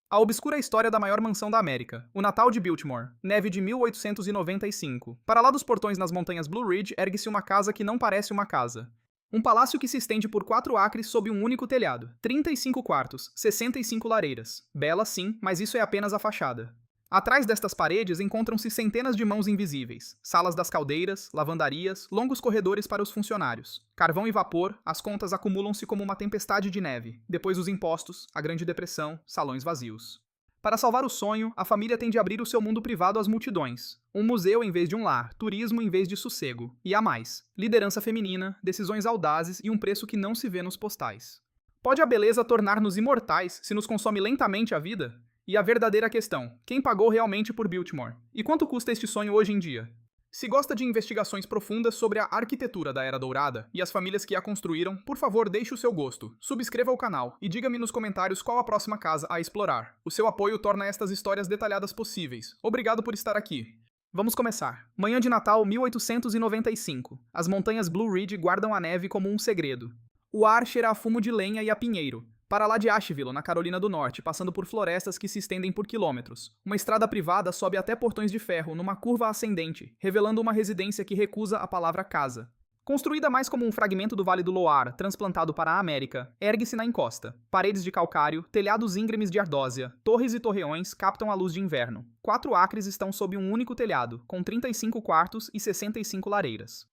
A obscura história da maior mansão da América, o Natal de Biltmore, neve de 1895. Para lá dos portões nas montanhas Blue Ridge ergue-se uma casa que não parece uma casa. Um palácio que se estende por 4 acres sob um único telhado, 35 quartos, 65 lareiras. Bela sim, mas isso é apenas a fachada. Atrás destas paredes encontram-se centenas de mãos invisíveis, salas das caldeiras, lavandarias, longos corredores para os funcionários. Carvão e vapor, as contas acumulam-se como uma tempestade de neve. Depois os impostos, a Grande Depressão, salões vazios. Para salvar o sonho, a família tem de abrir o seu mundo privado às multidões. Um museu em vez de um lar, turismo em vez de sossego. E há mais: liderança feminina, decisões audazes e um preço que não se vê nos postais. Pode a beleza tornar-nos imortais se nos consome lentamente a vida? E a verdadeira questão: quem pagou realmente por Biltmore? E quanto custa este sonho hoje em dia? Se gosta de investigações profundas sobre a arquitetura da Era Dourada e as famílias que a construíram, por favor deixe o seu gosto, subscreva o canal e diga-me nos comentários qual a próxima casa a explorar. O seu apoio torna estas histórias detalhadas possíveis. Obrigado por estar aqui. Vamos começar. Manhã de Natal 1895. As montanhas Blue Ridge guardam a neve como um segredo. O ar cheira a fumo de lenha e a pinheiro. Para lá de Asheville, na Carolina do Norte, passando por florestas que se estendem por quilômetros. Uma estrada privada sobe até portões de ferro, numa curva ascendente, revelando uma residência que recusa a palavra casa. Construída mais como um fragmento do Vale do Loire, transplantado para a América, ergue-se na encosta. Paredes de calcário, telhados íngremes de ardósia, torres e torreões captam a luz de inverno. 4 acres estão sob um único telhado, com 35 quartos e 65 lareiras.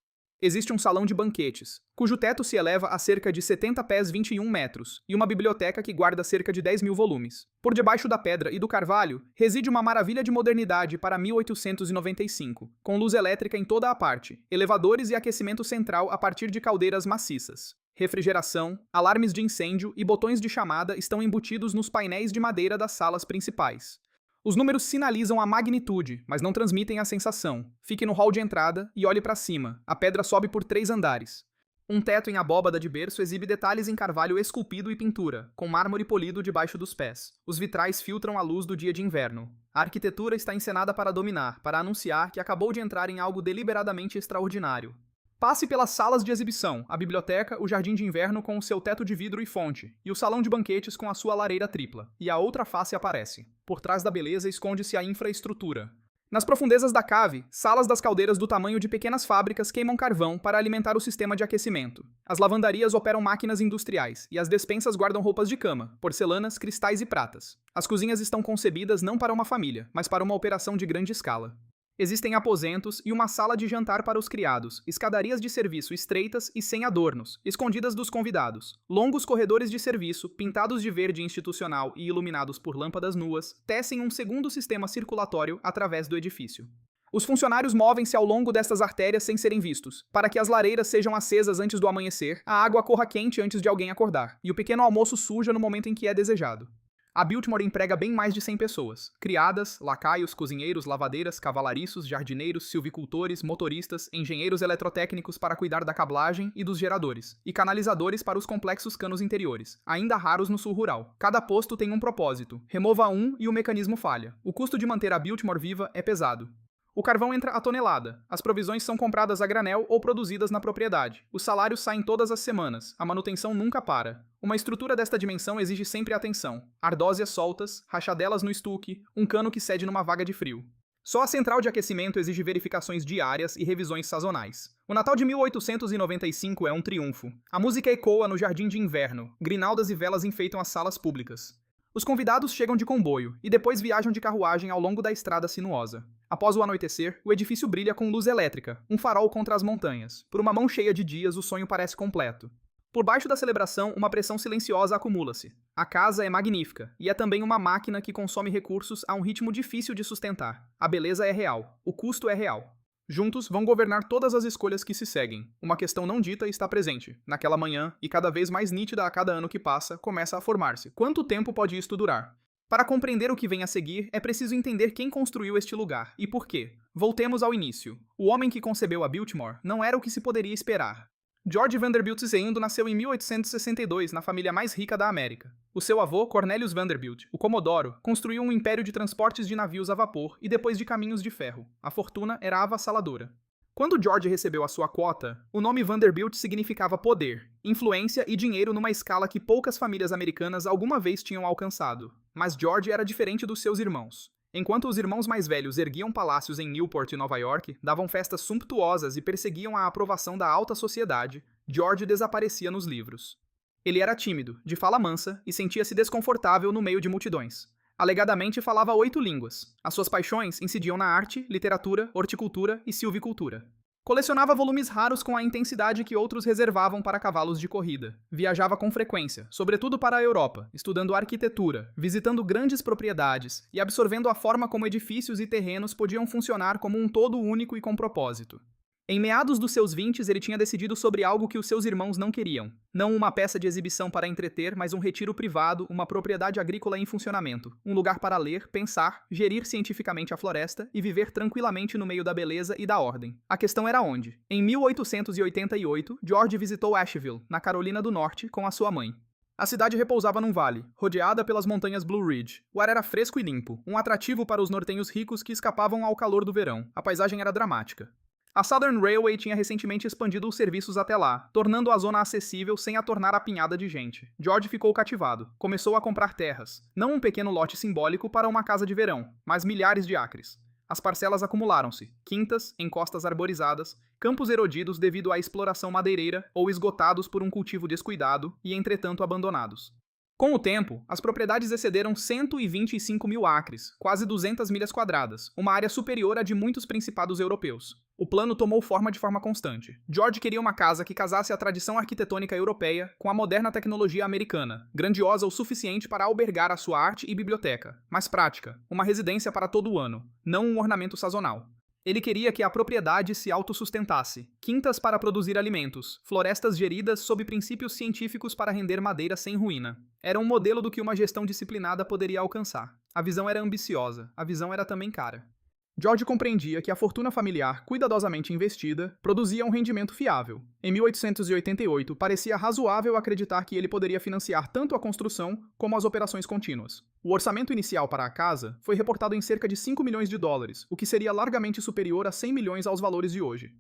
Existe um salão de banquetes, cujo teto se eleva a cerca de 70 pés 21 metros, e uma biblioteca que guarda cerca de 10.000 volumes. Por debaixo da pedra e do carvalho, reside uma maravilha de modernidade para 1895, com luz elétrica em toda a parte, elevadores e aquecimento central a partir de caldeiras maciças. Refrigeração, alarmes de incêndio e botões de chamada estão embutidos nos painéis de madeira das salas principais. Os números sinalizam a magnitude, mas não transmitem a sensação. Fique no hall de entrada e olhe para cima. A pedra sobe por 3 andares. Um teto em abóbada de berço exibe detalhes em carvalho esculpido e pintura, com mármore polido debaixo dos pés. Os vitrais filtram a luz do dia de inverno. A arquitetura está encenada para dominar, para anunciar que acabou de entrar em algo deliberadamente extraordinário. Passe pelas salas de exibição, a biblioteca, o jardim de inverno com o seu teto de vidro e fonte, e o salão de banquetes com a sua lareira tripla. E a outra face aparece. Por trás da beleza esconde-se a infraestrutura. Nas profundezas da cave, salas das caldeiras do tamanho de pequenas fábricas queimam carvão para alimentar o sistema de aquecimento. As lavandarias operam máquinas industriais, e as despensas guardam roupas de cama, porcelanas, cristais e pratas. As cozinhas estão concebidas não para uma família, mas para uma operação de grande escala. Existem aposentos e uma sala de jantar para os criados, escadarias de serviço estreitas e sem adornos, escondidas dos convidados, longos corredores de serviço, pintados de verde institucional e iluminados por lâmpadas nuas, tecem um segundo sistema circulatório através do edifício. Os funcionários movem-se ao longo destas artérias sem serem vistos, para que as lareiras sejam acesas antes do amanhecer, a água corra quente antes de alguém acordar, e o pequeno almoço suja no momento em que é desejado. A Biltmore emprega bem mais de 100 pessoas. Criadas, lacaios, cozinheiros, lavadeiras, cavalariços, jardineiros, silvicultores, motoristas, engenheiros eletrotécnicos para cuidar da cablagem e dos geradores, e canalizadores para os complexos canos interiores, ainda raros no sul rural. Cada posto tem um propósito. Remova um e o mecanismo falha. O custo de manter a Biltmore viva é pesado. O carvão entra a tonelada, as provisões são compradas a granel ou produzidas na propriedade. Os salários saem todas as semanas, a manutenção nunca para. Uma estrutura desta dimensão exige sempre atenção. Ardósias soltas, rachadelas no estuque, um cano que cede numa vaga de frio. Só a central de aquecimento exige verificações diárias e revisões sazonais. O Natal de 1895 é um triunfo. A música ecoa no jardim de inverno, grinaldas e velas enfeitam as salas públicas. Os convidados chegam de comboio e depois viajam de carruagem ao longo da estrada sinuosa. Após o anoitecer, o edifício brilha com luz elétrica, um farol contra as montanhas. Por uma mão cheia de dias, o sonho parece completo. Por baixo da celebração, uma pressão silenciosa acumula-se. A casa é magnífica, e é também uma máquina que consome recursos a um ritmo difícil de sustentar. A beleza é real, o custo é real. Juntos vão governar todas as escolhas que se seguem. Uma questão não dita está presente. Naquela manhã, e cada vez mais nítida a cada ano que passa, começa a formar-se. Quanto tempo pode isto durar? Para compreender o que vem a seguir, é preciso entender quem construiu este lugar e por quê. Voltemos ao início. O homem que concebeu a Biltmore não era o que se poderia esperar. George Vanderbilt II nasceu em 1862 na família mais rica da América. O seu avô, Cornelius Vanderbilt, o Comodoro, construiu um império de transportes de navios a vapor e depois de caminhos de ferro. A fortuna era avassaladora. Quando George recebeu a sua quota, o nome Vanderbilt significava poder, influência e dinheiro numa escala que poucas famílias americanas alguma vez tinham alcançado. Mas George era diferente dos seus irmãos. Enquanto os irmãos mais velhos erguiam palácios em Newport e Nova York, davam festas sumptuosas e perseguiam a aprovação da alta sociedade, George desaparecia nos livros. Ele era tímido, de fala mansa e sentia-se desconfortável no meio de multidões. Alegadamente falava 8 línguas. As suas paixões incidiam na arte, literatura, horticultura e silvicultura. Colecionava volumes raros com a intensidade que outros reservavam para cavalos de corrida. Viajava com frequência, sobretudo para a Europa, estudando arquitetura, visitando grandes propriedades e absorvendo a forma como edifícios e terrenos podiam funcionar como um todo único e com propósito. Em meados dos seus 20s, ele tinha decidido sobre algo que os seus irmãos não queriam. Não uma peça de exibição para entreter, mas um retiro privado, uma propriedade agrícola em funcionamento. Um lugar para ler, pensar, gerir cientificamente a floresta e viver tranquilamente no meio da beleza e da ordem. A questão era onde. Em 1888, George visitou Asheville, na Carolina do Norte, com a sua mãe. A cidade repousava num vale, rodeada pelas montanhas Blue Ridge. O ar era fresco e limpo, um atrativo para os nortenhos ricos que escapavam ao calor do verão. A paisagem era dramática. A Southern Railway tinha recentemente expandido os serviços até lá, tornando a zona acessível sem a tornar apinhada de gente. George ficou cativado. Começou a comprar terras. Não um pequeno lote simbólico para uma casa de verão, mas milhares de acres. As parcelas acumularam-se. Quintas, encostas arborizadas, campos erodidos devido à exploração madeireira ou esgotados por um cultivo descuidado e, entretanto, abandonados. Com o tempo, as propriedades excederam 125 mil acres, quase 200 milhas quadradas, uma área superior à de muitos principados europeus. O plano tomou forma de forma constante. George queria uma casa que casasse a tradição arquitetônica europeia com a moderna tecnologia americana, grandiosa o suficiente para albergar a sua arte e biblioteca, mas prática, uma residência para todo o ano, não um ornamento sazonal. Ele queria que a propriedade se autossustentasse, quintas para produzir alimentos, florestas geridas sob princípios científicos para render madeira sem ruína. Era um modelo do que uma gestão disciplinada poderia alcançar. A visão era ambiciosa, a visão era também cara. George compreendia que a fortuna familiar, cuidadosamente investida, produzia um rendimento fiável. Em 1888, parecia razoável acreditar que ele poderia financiar tanto a construção como as operações contínuas. O orçamento inicial para a casa foi reportado em cerca de 5 milhões de dólares, o que seria largamente superior a 100 milhões aos valores de hoje.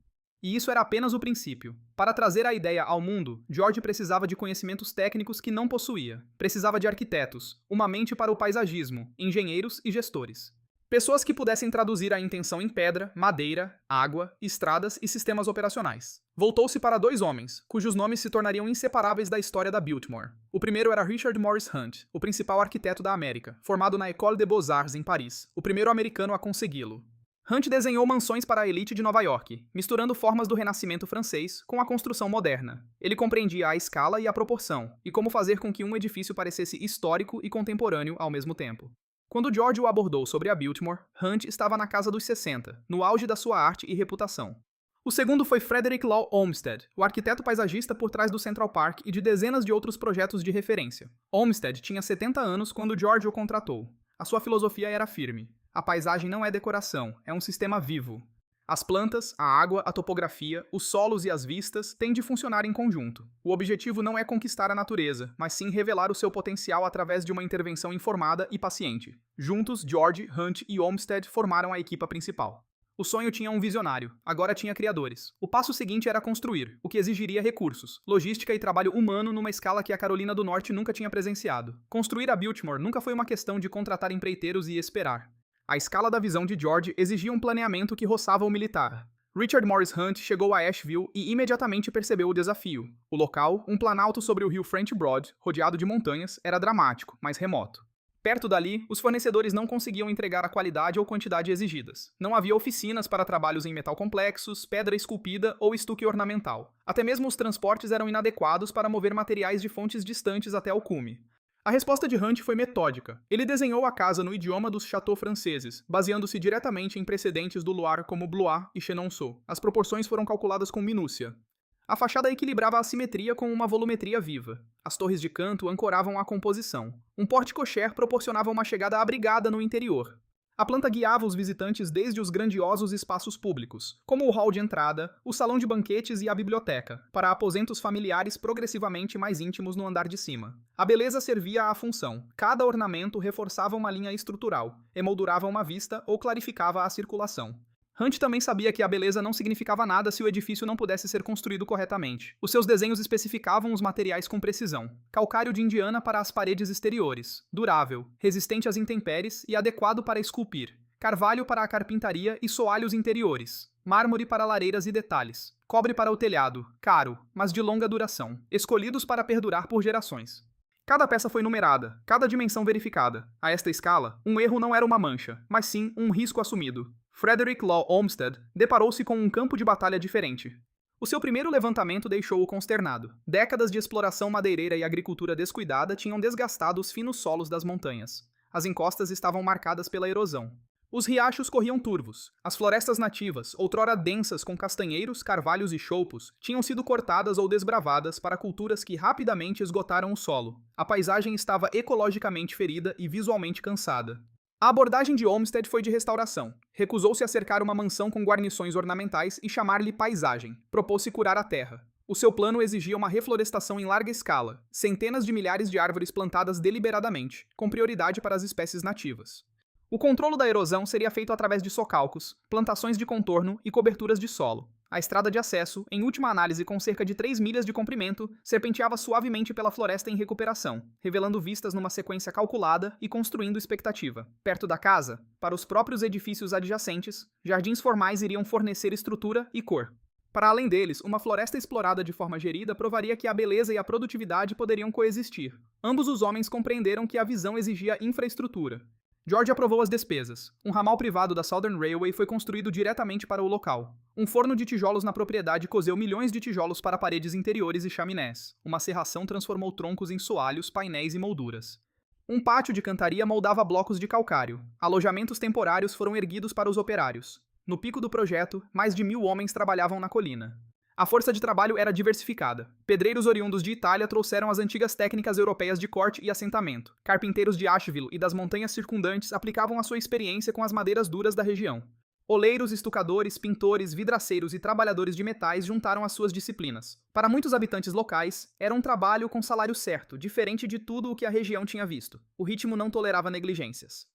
E isso era apenas o princípio. Para trazer a ideia ao mundo, George precisava de conhecimentos técnicos que não possuía. Precisava de arquitetos, uma mente para o paisagismo, engenheiros e gestores. Pessoas que pudessem traduzir a intenção em pedra, madeira, água, estradas e sistemas operacionais. Voltou-se para 2 homens, cujos nomes se tornariam inseparáveis da história da Biltmore. O primeiro era Richard Morris Hunt, o principal arquiteto da América, formado na École des Beaux-Arts em Paris, o primeiro americano a consegui-lo. Hunt desenhou mansões para a elite de Nova York, misturando formas do Renascimento francês com a construção moderna. Ele compreendia a escala e a proporção, e como fazer com que um edifício parecesse histórico e contemporâneo ao mesmo tempo. Quando George o abordou sobre a Biltmore, Hunt estava na casa dos 60, no auge da sua arte e reputação. O segundo foi Frederick Law Olmsted, o arquiteto paisagista por trás do Central Park e de dezenas de outros projetos de referência. Olmsted tinha 70 anos quando George o contratou. A sua filosofia era firme. A paisagem não é decoração, é um sistema vivo. As plantas, a água, a topografia, os solos e as vistas têm de funcionar em conjunto. O objetivo não é conquistar a natureza, mas sim revelar o seu potencial através de uma intervenção informada e paciente. Juntos, George, Hunt e Olmsted formaram a equipa principal. O sonho tinha um visionário, agora tinha criadores. O passo seguinte era construir, o que exigiria recursos, logística e trabalho humano numa escala que a Carolina do Norte nunca tinha presenciado. Construir a Biltmore nunca foi uma questão de contratar empreiteiros e esperar. A escala da visão de George exigia um planeamento que roçava o militar. Richard Morris Hunt chegou a Asheville e imediatamente percebeu o desafio. O local, um planalto sobre o rio French Broad, rodeado de montanhas, era dramático, mas remoto. Perto dali, os fornecedores não conseguiam entregar a qualidade ou quantidade exigidas. Não havia oficinas para trabalhos em metal complexos, pedra esculpida ou estuque ornamental. Até mesmo os transportes eram inadequados para mover materiais de fontes distantes até o cume. A resposta de Hunt foi metódica. Ele desenhou a casa no idioma dos châteaux franceses, baseando-se diretamente em precedentes do Loire como Blois e Chenonceau. As proporções foram calculadas com minúcia. A fachada equilibrava a simetria com uma volumetria viva. As torres de canto ancoravam a composição. Um porte-cocher proporcionava uma chegada abrigada no interior. A planta guiava os visitantes desde os grandiosos espaços públicos, como o hall de entrada, o salão de banquetes e a biblioteca, para aposentos familiares progressivamente mais íntimos no andar de cima. A beleza servia à função. Cada ornamento reforçava uma linha estrutural, emoldurava uma vista ou clarificava a circulação. Hunt também sabia que a beleza não significava nada se o edifício não pudesse ser construído corretamente. Os seus desenhos especificavam os materiais com precisão. Calcário de Indiana para as paredes exteriores, durável, resistente às intempéries e adequado para esculpir. Carvalho para a carpintaria e soalhos interiores. Mármore para lareiras e detalhes. Cobre para o telhado, caro, mas de longa duração. Escolhidos para perdurar por gerações. Cada peça foi numerada, cada dimensão verificada. A esta escala, um erro não era uma mancha, mas sim um risco assumido. Frederick Law Olmsted deparou-se com um campo de batalha diferente. O seu primeiro levantamento deixou-o consternado. Décadas de exploração madeireira e agricultura descuidada tinham desgastado os finos solos das montanhas. As encostas estavam marcadas pela erosão. Os riachos corriam turvos. As florestas nativas, outrora densas com castanheiros, carvalhos e choupos, tinham sido cortadas ou desbravadas para culturas que rapidamente esgotaram o solo. A paisagem estava ecologicamente ferida e visualmente cansada. A abordagem de Olmsted foi de restauração. Recusou-se a cercar uma mansão com guarnições ornamentais e chamar-lhe paisagem. Propôs-se curar a terra. O seu plano exigia uma reflorestação em larga escala, centenas de milhares de árvores plantadas deliberadamente, com prioridade para as espécies nativas. O controle da erosão seria feito através de socalcos, plantações de contorno e coberturas de solo. A estrada de acesso, em última análise com cerca de 3 milhas de comprimento, serpenteava suavemente pela floresta em recuperação, revelando vistas numa sequência calculada e construindo expectativa. Perto da casa, para os próprios edifícios adjacentes, jardins formais iriam fornecer estrutura e cor. Para além deles, uma floresta explorada de forma gerida provaria que a beleza e a produtividade poderiam coexistir. Ambos os homens compreenderam que a visão exigia infraestrutura. George aprovou as despesas. Um ramal privado da Southern Railway foi construído diretamente para o local. Um forno de tijolos na propriedade cozeu milhões de tijolos para paredes interiores e chaminés. Uma serração transformou troncos em soalhos, painéis e molduras. Um pátio de cantaria moldava blocos de calcário. Alojamentos temporários foram erguidos para os operários. No pico do projeto, mais de 1.000 homens trabalhavam na colina. A força de trabalho era diversificada. Pedreiros oriundos de Itália trouxeram as antigas técnicas europeias de corte e assentamento. Carpinteiros de Asheville e das montanhas circundantes aplicavam a sua experiência com as madeiras duras da região. Oleiros, estucadores, pintores, vidraceiros e trabalhadores de metais juntaram as suas disciplinas. Para muitos habitantes locais, era um trabalho com salário certo, diferente de tudo o que a região tinha visto. O ritmo não tolerava negligências.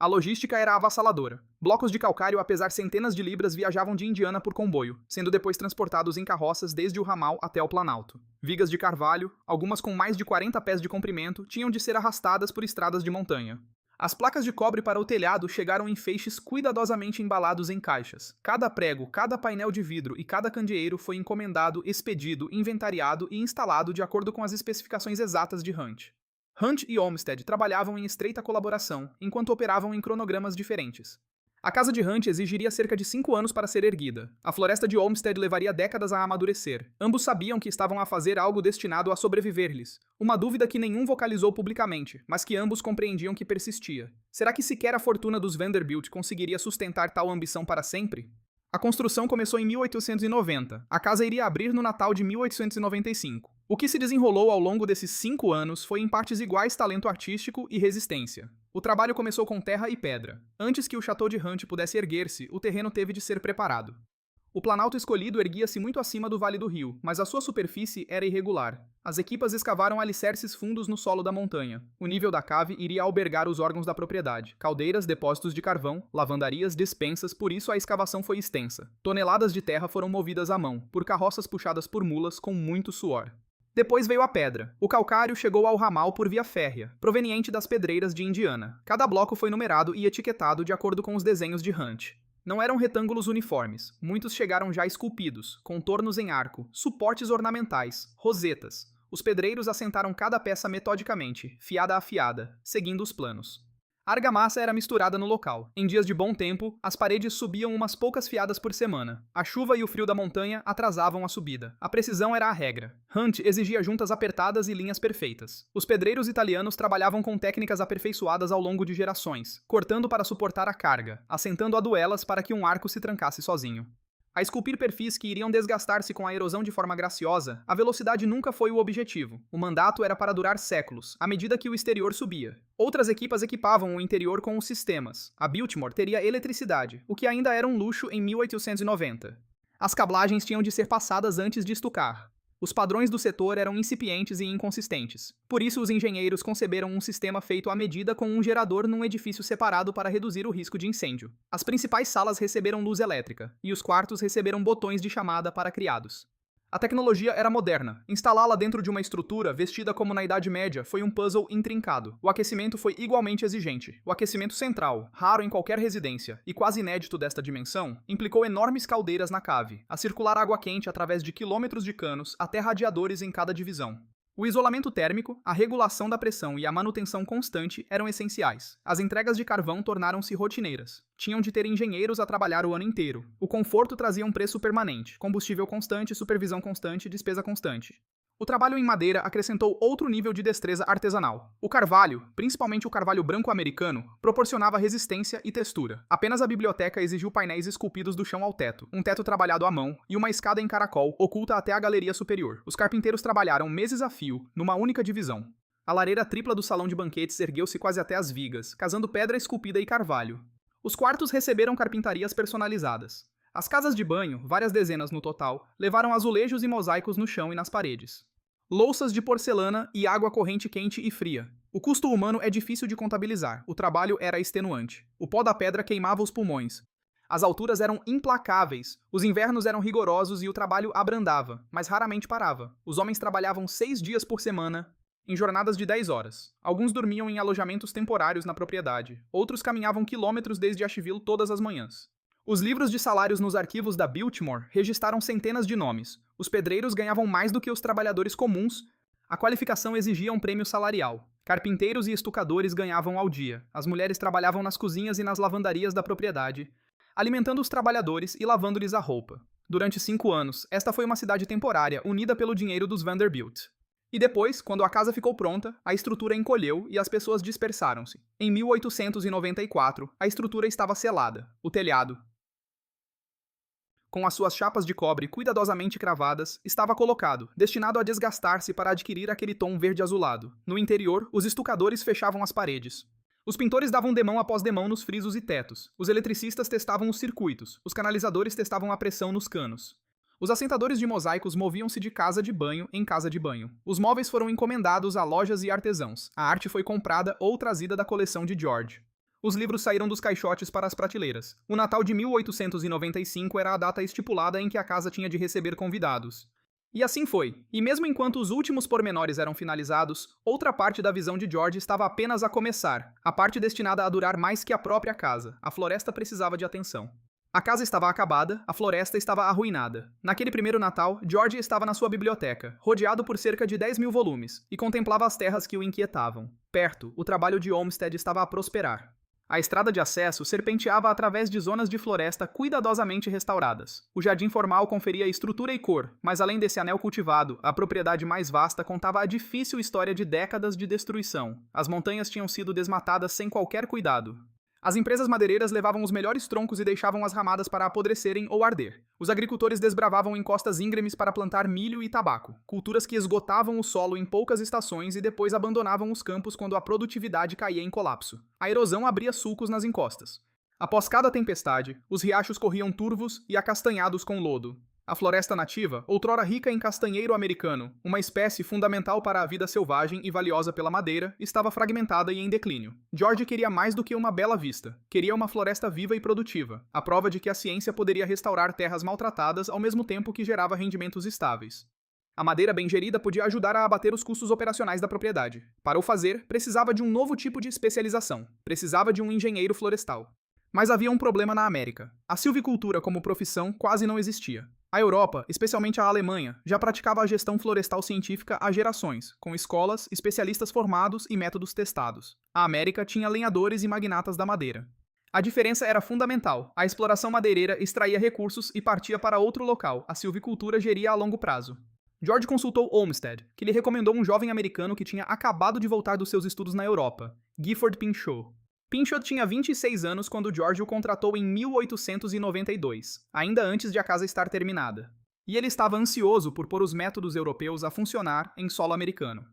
A logística era avassaladora. Blocos de calcário a pesar centenas de libras viajavam de Indiana por comboio, sendo depois transportados em carroças desde o ramal até o Planalto. Vigas de carvalho, algumas com mais de 40 pés de comprimento, tinham de ser arrastadas por estradas de montanha. As placas de cobre para o telhado chegaram em feixes cuidadosamente embalados em caixas. Cada prego, cada painel de vidro e cada candeeiro foi encomendado, expedido, inventariado e instalado de acordo com as especificações exatas de Hunt. Hunt e Olmsted trabalhavam em estreita colaboração, enquanto operavam em cronogramas diferentes. A casa de Hunt exigiria cerca de 5 anos para ser erguida. A floresta de Olmsted levaria décadas a amadurecer. Ambos sabiam que estavam a fazer algo destinado a sobreviver-lhes. Uma dúvida que nenhum vocalizou publicamente, mas que ambos compreendiam que persistia. Será que sequer a fortuna dos Vanderbilt conseguiria sustentar tal ambição para sempre? A construção começou em 1890. A casa iria abrir no Natal de 1895. O que se desenrolou ao longo desses 5 anos foi em partes iguais talento artístico e resistência. O trabalho começou com terra e pedra. Antes que o Chateau de Hunt pudesse erguer-se, o terreno teve de ser preparado. O planalto escolhido erguia-se muito acima do Vale do Rio, mas a sua superfície era irregular. As equipas escavaram alicerces fundos no solo da montanha. O nível da cave iria albergar os órgãos da propriedade: caldeiras, depósitos de carvão, lavandarias, despensas, por isso a escavação foi extensa. Toneladas de terra foram movidas à mão, por carroças puxadas por mulas com muito suor. Depois veio a pedra. O calcário chegou ao ramal por via férrea, proveniente das pedreiras de Indiana. Cada bloco foi numerado e etiquetado de acordo com os desenhos de Hunt. Não eram retângulos uniformes, muitos chegaram já esculpidos, contornos em arco, suportes ornamentais, rosetas. Os pedreiros assentaram cada peça metodicamente, fiada a fiada, seguindo os planos. A argamassa era misturada no local. Em dias de bom tempo, as paredes subiam umas poucas fiadas por semana. A chuva e o frio da montanha atrasavam a subida. A precisão era a regra. Hunt exigia juntas apertadas e linhas perfeitas. Os pedreiros italianos trabalhavam com técnicas aperfeiçoadas ao longo de gerações, cortando para suportar a carga, assentando a duelas para que um arco se trancasse sozinho. A esculpir perfis que iriam desgastar-se com a erosão de forma graciosa, a velocidade nunca foi o objetivo. O mandato era para durar séculos, à medida que o exterior subia. Outras equipas equipavam o interior com os sistemas. A Biltmore teria eletricidade, o que ainda era um luxo em 1890. As cablagens tinham de ser passadas antes de estucar. Os padrões do setor eram incipientes e inconsistentes. Por isso, os engenheiros conceberam um sistema feito à medida com um gerador num edifício separado para reduzir o risco de incêndio. As principais salas receberam luz elétrica, e os quartos receberam botões de chamada para criados. A tecnologia era moderna. Instalá-la dentro de uma estrutura vestida como na Idade Média foi um puzzle intrincado. O aquecimento foi igualmente exigente. O aquecimento central, raro em qualquer residência e quase inédito desta dimensão, implicou enormes caldeiras na cave, a circular água quente através de quilômetros de canos até radiadores em cada divisão. O isolamento térmico, a regulação da pressão e a manutenção constante eram essenciais. As entregas de carvão tornaram-se rotineiras. Tinham de ter engenheiros a trabalhar o ano inteiro. O conforto trazia um preço permanente: combustível constante, supervisão constante, despesa constante. O trabalho em madeira acrescentou outro nível de destreza artesanal. O carvalho, principalmente o carvalho branco americano, proporcionava resistência e textura. Apenas a biblioteca exigiu painéis esculpidos do chão ao teto, um teto trabalhado à mão e uma escada em caracol oculta até a galeria superior. Os carpinteiros trabalharam meses a fio, numa única divisão. A lareira tripla do salão de banquetes ergueu-se quase até as vigas, casando pedra esculpida e carvalho. Os quartos receberam carpintarias personalizadas. As casas de banho, várias dezenas no total, levaram azulejos e mosaicos no chão e nas paredes. Louças de porcelana e água corrente quente e fria. O custo humano é difícil de contabilizar, o trabalho era extenuante. O pó da pedra queimava os pulmões. As alturas eram implacáveis, os invernos eram rigorosos e o trabalho abrandava, mas raramente parava. Os homens trabalhavam 6 dias por semana, em jornadas de 10 horas. Alguns dormiam em alojamentos temporários na propriedade, outros caminhavam quilômetros desde Asheville todas as manhãs. Os livros de salários nos arquivos da Biltmore registraram centenas de nomes. Os pedreiros ganhavam mais do que os trabalhadores comuns. A qualificação exigia um prêmio salarial. Carpinteiros e estucadores ganhavam ao dia. As mulheres trabalhavam nas cozinhas e nas lavandarias da propriedade, alimentando os trabalhadores e lavando-lhes a roupa. Durante 5 anos, esta foi uma cidade temporária, unida pelo dinheiro dos Vanderbilt. E depois, quando a casa ficou pronta, a estrutura encolheu e as pessoas dispersaram-se. Em 1894, a estrutura estava selada. O telhado, com as suas chapas de cobre cuidadosamente cravadas, estava colocado, destinado a desgastar-se para adquirir aquele tom verde azulado. No interior, os estucadores fechavam as paredes. Os pintores davam demão após demão nos frisos e tetos. Os eletricistas testavam os circuitos. Os canalizadores testavam a pressão nos canos. Os assentadores de mosaicos moviam-se de casa de banho em casa de banho. Os móveis foram encomendados a lojas e artesãos. A arte foi comprada ou trazida da coleção de George. Os livros saíram dos caixotes para as prateleiras. O Natal de 1895 era a data estipulada em que a casa tinha de receber convidados. E assim foi. E mesmo enquanto os últimos pormenores eram finalizados, outra parte da visão de George estava apenas a começar, a parte destinada a durar mais que a própria casa. A floresta precisava de atenção. A casa estava acabada, a floresta estava arruinada. Naquele primeiro Natal, George estava na sua biblioteca, rodeado por cerca de 10.000 volumes, e contemplava as terras que o inquietavam. Perto, o trabalho de Olmsted estava a prosperar. A estrada de acesso serpenteava através de zonas de floresta cuidadosamente restauradas. O jardim formal conferia estrutura e cor, mas além desse anel cultivado, a propriedade mais vasta contava a difícil história de décadas de destruição. As montanhas tinham sido desmatadas sem qualquer cuidado. As empresas madeireiras levavam os melhores troncos e deixavam as ramadas para apodrecerem ou arder. Os agricultores desbravavam encostas íngremes para plantar milho e tabaco, culturas que esgotavam o solo em poucas estações e depois abandonavam os campos quando a produtividade caía em colapso. A erosão abria sulcos nas encostas. Após cada tempestade, os riachos corriam turvos e acastanhados com lodo. A floresta nativa, outrora rica em castanheiro americano, uma espécie fundamental para a vida selvagem e valiosa pela madeira, estava fragmentada e em declínio. George queria mais do que uma bela vista. Queria uma floresta viva e produtiva, a prova de que a ciência poderia restaurar terras maltratadas ao mesmo tempo que gerava rendimentos estáveis. A madeira bem gerida podia ajudar a abater os custos operacionais da propriedade. Para o fazer, precisava de um novo tipo de especialização. Precisava de um engenheiro florestal. Mas havia um problema na América. A silvicultura como profissão quase não existia. A Europa, especialmente a Alemanha, já praticava a gestão florestal científica há gerações, com escolas, especialistas formados e métodos testados. A América tinha lenhadores e magnatas da madeira. A diferença era fundamental. A exploração madeireira extraía recursos e partia para outro local. A silvicultura geria a longo prazo. George consultou Olmsted, que lhe recomendou um jovem americano que tinha acabado de voltar dos seus estudos na Europa, Gifford Pinchot. Pinchot tinha 26 anos quando George o contratou em 1892, ainda antes de a casa estar terminada. E ele estava ansioso por pôr os métodos europeus a funcionar em solo americano.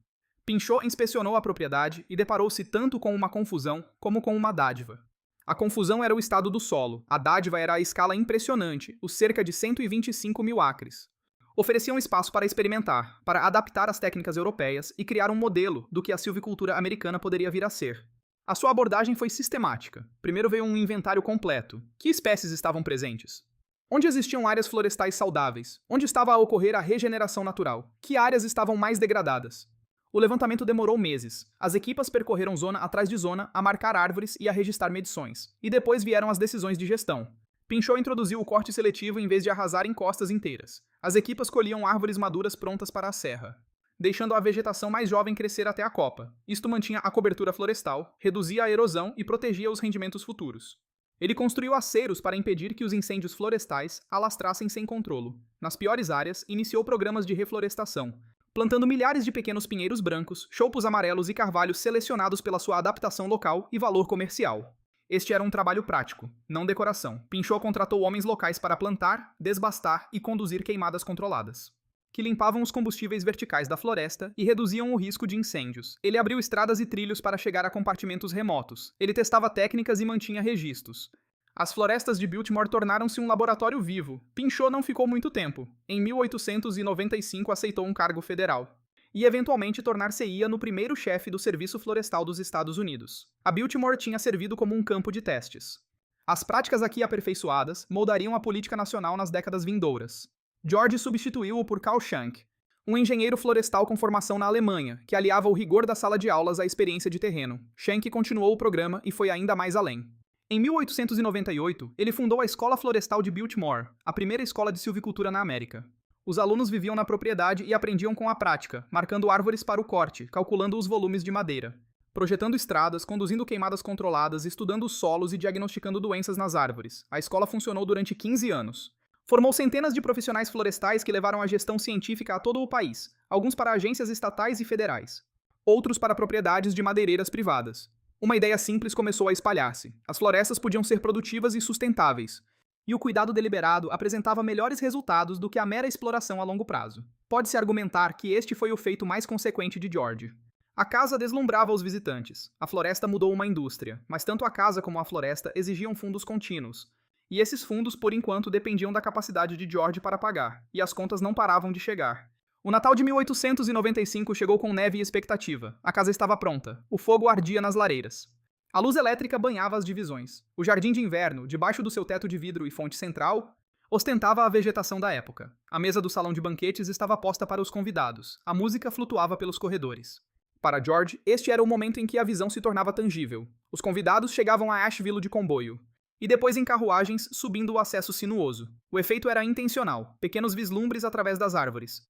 Pinchot inspecionou a propriedade e deparou-se tanto com uma confusão como com uma dádiva. A confusão era o estado do solo, a dádiva era a escala impressionante, os cerca de 125.000 acres. Ofereciam espaço para experimentar, para adaptar as técnicas europeias e criar um modelo do que a silvicultura americana poderia vir a ser. A sua abordagem foi sistemática. Primeiro veio um inventário completo. Que espécies estavam presentes? Onde existiam áreas florestais saudáveis? Onde estava a ocorrer a regeneração natural? Que áreas estavam mais degradadas? O levantamento demorou meses. As equipas percorreram zona atrás de zona a marcar árvores e a registrar medições. E depois vieram as decisões de gestão. Pinchot introduziu o corte seletivo em vez de arrasar encostas inteiras. As equipas colhiam árvores maduras prontas para a serra, deixando a vegetação mais jovem crescer até a copa. Isto mantinha a cobertura florestal, reduzia a erosão e protegia os rendimentos futuros. Ele construiu aceiros para impedir que os incêndios florestais alastrassem sem controle. Nas piores áreas, iniciou programas de reflorestação, plantando milhares de pequenos pinheiros brancos, choupos amarelos e carvalhos selecionados pela sua adaptação local e valor comercial. Este era um trabalho prático, não decoração. Pinchot contratou homens locais para plantar, desbastar e conduzir queimadas controladas, que limpavam os combustíveis verticais da floresta e reduziam o risco de incêndios. Ele abriu estradas e trilhos para chegar a compartimentos remotos. Ele testava técnicas e mantinha registros. As florestas de Biltmore tornaram-se um laboratório vivo. Pinchot não ficou muito tempo. Em 1895 aceitou um cargo federal e eventualmente tornar-se-ia no primeiro chefe do Serviço Florestal dos Estados Unidos. A Biltmore tinha servido como um campo de testes. As práticas aqui aperfeiçoadas moldariam a política nacional nas décadas vindouras. George substituiu-o por Carl Schank, um engenheiro florestal com formação na Alemanha, que aliava o rigor da sala de aulas à experiência de terreno. Schank continuou o programa e foi ainda mais além. Em 1898, ele fundou a Escola Florestal de Biltmore, a primeira escola de silvicultura na América. Os alunos viviam na propriedade e aprendiam com a prática, marcando árvores para o corte, calculando os volumes de madeira, projetando estradas, conduzindo queimadas controladas, estudando os solos e diagnosticando doenças nas árvores. A escola funcionou durante 15 anos. Formou centenas de profissionais florestais que levaram a gestão científica a todo o país, alguns para agências estatais e federais, outros para propriedades de madeireiras privadas. Uma ideia simples começou a espalhar-se. As florestas podiam ser produtivas e sustentáveis, e o cuidado deliberado apresentava melhores resultados do que a mera exploração a longo prazo. Pode-se argumentar que este foi o feito mais consequente de George. A casa deslumbrava os visitantes. A floresta mudou uma indústria, mas tanto a casa como a floresta exigiam fundos contínuos. E esses fundos, por enquanto, dependiam da capacidade de George para pagar, e as contas não paravam de chegar. O Natal de 1895 chegou com neve e expectativa. A casa estava pronta. O fogo ardia nas lareiras. A luz elétrica banhava as divisões. O jardim de inverno, debaixo do seu teto de vidro e fonte central, ostentava a vegetação da época. A mesa do salão de banquetes estava posta para os convidados. A música flutuava pelos corredores. Para George, este era o momento em que a visão se tornava tangível. Os convidados chegavam a Asheville de comboio, e depois em carruagens, subindo o acesso sinuoso. O efeito era intencional, pequenos vislumbres através das árvores,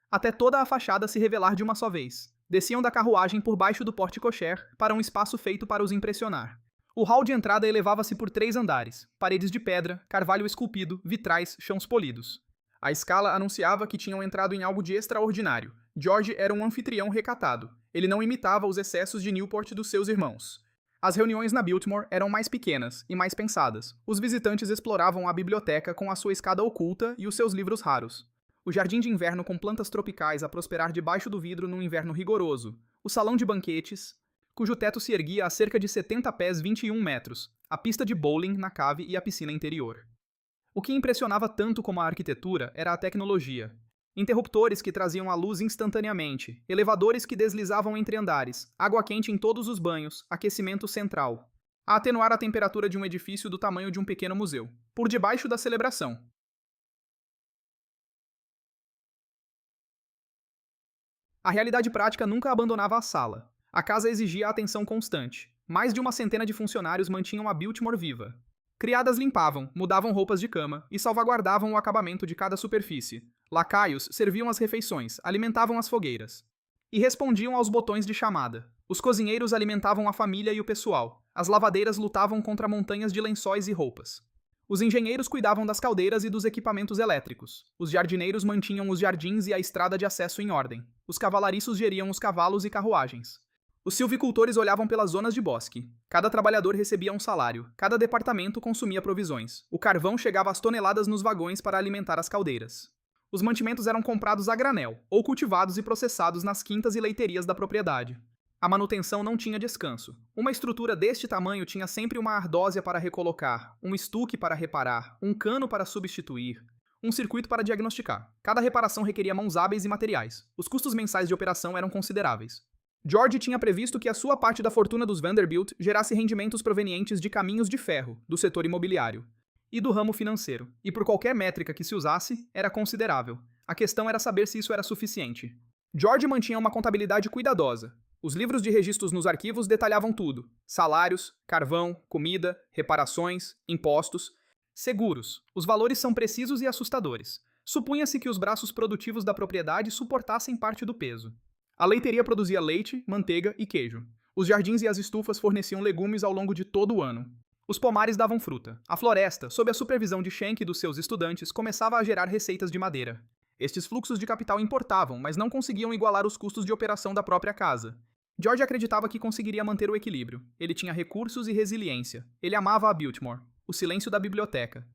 até toda a fachada se revelar de uma só vez. Desciam da carruagem por baixo do porte-cocher para um espaço feito para os impressionar. O hall de entrada elevava-se por 3 andares, paredes de pedra, carvalho esculpido, vitrais, chãos polidos. A escala anunciava que tinham entrado em algo de extraordinário. George era um anfitrião recatado. Ele não imitava os excessos de Newport dos seus irmãos. As reuniões na Biltmore eram mais pequenas e mais pensadas. Os visitantes exploravam a biblioteca com a sua escada oculta e os seus livros raros. O jardim de inverno com plantas tropicais a prosperar debaixo do vidro num inverno rigoroso. O salão de banquetes, cujo teto se erguia a cerca de 70 pés 21 metros. A pista de bowling na cave e a piscina interior. O que impressionava tanto como a arquitetura era a tecnologia. Interruptores que traziam a luz instantaneamente, elevadores que deslizavam entre andares, água quente em todos os banhos, aquecimento central, a atenuar a temperatura de um edifício do tamanho de um pequeno museu. Por debaixo da celebração. A realidade prática nunca abandonava a sala. A casa exigia atenção constante. Mais de uma centena de funcionários mantinham a Biltmore viva. Criadas limpavam, mudavam roupas de cama e salvaguardavam o acabamento de cada superfície. Lacaios serviam as refeições, alimentavam as fogueiras e respondiam aos botões de chamada. Os cozinheiros alimentavam a família e o pessoal. As lavadeiras lutavam contra montanhas de lençóis e roupas. Os engenheiros cuidavam das caldeiras e dos equipamentos elétricos. Os jardineiros mantinham os jardins e a estrada de acesso em ordem. Os cavalariços geriam os cavalos e carruagens. Os silvicultores olhavam pelas zonas de bosque. Cada trabalhador recebia um salário. Cada departamento consumia provisões. O carvão chegava às toneladas nos vagões para alimentar as caldeiras. Os mantimentos eram comprados a granel, ou cultivados e processados nas quintas e leiterias da propriedade. A manutenção não tinha descanso. Uma estrutura deste tamanho tinha sempre uma ardósia para recolocar, um estuque para reparar, um cano para substituir, um circuito para diagnosticar. Cada reparação requeria mãos hábeis e materiais. Os custos mensais de operação eram consideráveis. George tinha previsto que a sua parte da fortuna dos Vanderbilt gerasse rendimentos provenientes de caminhos de ferro, do setor imobiliário e do ramo financeiro, e por qualquer métrica que se usasse, era considerável. A questão era saber se isso era suficiente. George mantinha uma contabilidade cuidadosa. Os livros de registros nos arquivos detalhavam tudo: salários, carvão, comida, reparações, impostos, seguros. Os valores são precisos e assustadores. Supunha-se que os braços produtivos da propriedade suportassem parte do peso. A leiteria produzia leite, manteiga e queijo. Os jardins e as estufas forneciam legumes ao longo de todo o ano. Os pomares davam fruta. A floresta, sob a supervisão de Schenck e dos seus estudantes, começava a gerar receitas de madeira. Estes fluxos de capital importavam, mas não conseguiam igualar os custos de operação da própria casa. George acreditava que conseguiria manter o equilíbrio. Ele tinha recursos e resiliência. Ele amava a Biltmore. O silêncio da biblioteca.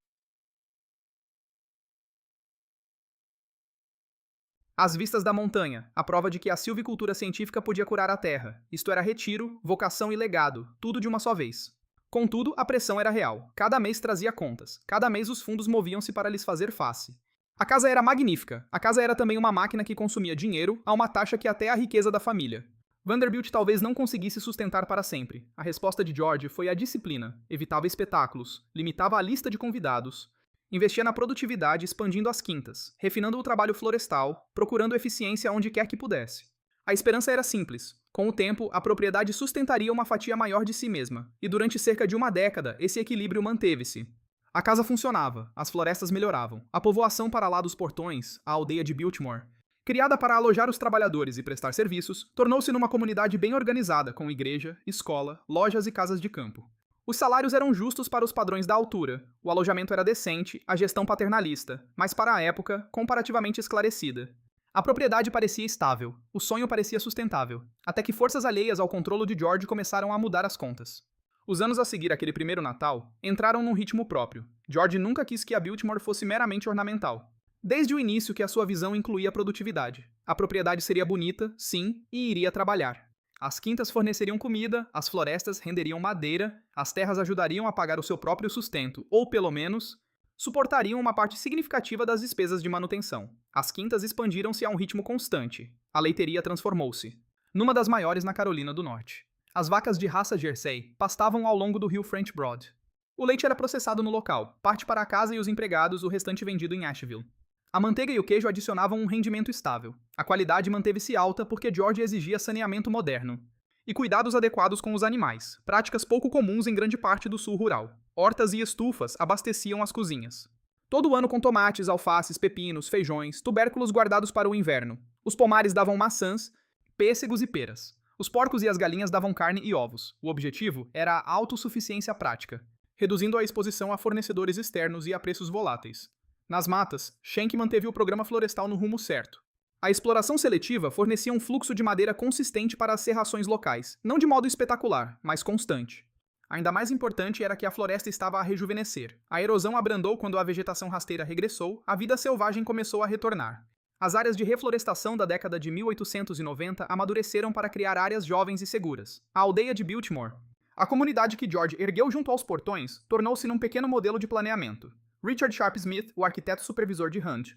As vistas da montanha, a prova de que a silvicultura científica podia curar a terra. Isto era retiro, vocação e legado, tudo de uma só vez. Contudo, a pressão era real. Cada mês trazia contas. Cada mês os fundos moviam-se para lhes fazer face. A casa era magnífica. A casa era também uma máquina que consumia dinheiro a uma taxa que até a riqueza da família. Vanderbilt talvez não conseguisse sustentar para sempre. A resposta de George foi a disciplina. Evitava espetáculos, limitava a lista de convidados, investia na produtividade expandindo as quintas, refinando o trabalho florestal, procurando eficiência onde quer que pudesse. A esperança era simples. Com o tempo, a propriedade sustentaria uma fatia maior de si mesma, e durante cerca de uma década, esse equilíbrio manteve-se. A casa funcionava, as florestas melhoravam, a povoação para lá dos portões, a aldeia de Biltmore, criada para alojar os trabalhadores e prestar serviços, tornou-se numa comunidade bem organizada, com igreja, escola, lojas e casas de campo. Os salários eram justos para os padrões da altura, o alojamento era decente, a gestão paternalista, mas para a época, comparativamente esclarecida. A propriedade parecia estável, o sonho parecia sustentável, até que forças alheias ao controle de George começaram a mudar as contas. Os anos a seguir aquele primeiro Natal entraram num ritmo próprio. George nunca quis que a Biltmore fosse meramente ornamental. Desde o início que a sua visão incluía a produtividade. A propriedade seria bonita, sim, e iria trabalhar. As quintas forneceriam comida, as florestas renderiam madeira, as terras ajudariam a pagar o seu próprio sustento, ou pelo menos, suportariam uma parte significativa das despesas de manutenção. As quintas expandiram-se a um ritmo constante. A leiteria transformou-se numa das maiores na Carolina do Norte. As vacas de raça Jersey pastavam ao longo do rio French Broad. O leite era processado no local, parte para a casa e os empregados, o restante vendido em Asheville. A manteiga e o queijo adicionavam um rendimento estável. A qualidade manteve-se alta porque George exigia saneamento moderno e cuidados adequados com os animais, práticas pouco comuns em grande parte do sul rural. Hortas e estufas abasteciam as cozinhas. Todo ano com tomates, alfaces, pepinos, feijões, tubérculos guardados para o inverno. Os pomares davam maçãs, pêssegos e peras. Os porcos e as galinhas davam carne e ovos. O objetivo era a autossuficiência prática, reduzindo a exposição a fornecedores externos e a preços voláteis. Nas matas, Schenck manteve o programa florestal no rumo certo. A exploração seletiva fornecia um fluxo de madeira consistente para as serrações locais, não de modo espetacular, mas constante. Ainda mais importante era que a floresta estava a rejuvenescer. A erosão abrandou quando a vegetação rasteira regressou, a vida selvagem começou a retornar. As áreas de reflorestação da década de 1890 amadureceram para criar áreas jovens e seguras. A aldeia de Biltmore, a comunidade que George ergueu junto aos portões, tornou-se num pequeno modelo de planeamento. Richard Sharp Smith, o arquiteto supervisor de Hunt,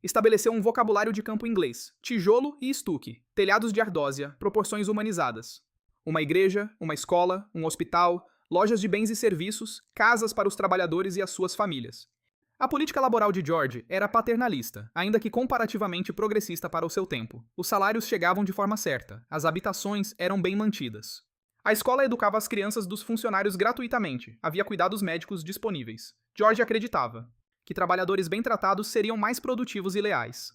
estabeleceu um vocabulário de campo inglês, tijolo e estuque, telhados de ardósia, proporções humanizadas. Uma igreja, uma escola, um hospital, lojas de bens e serviços, casas para os trabalhadores e as suas famílias. A política laboral de George era paternalista, ainda que comparativamente progressista para o seu tempo. Os salários chegavam de forma certa, as habitações eram bem mantidas. A escola educava as crianças dos funcionários gratuitamente, havia cuidados médicos disponíveis. George acreditava que trabalhadores bem tratados seriam mais produtivos e leais.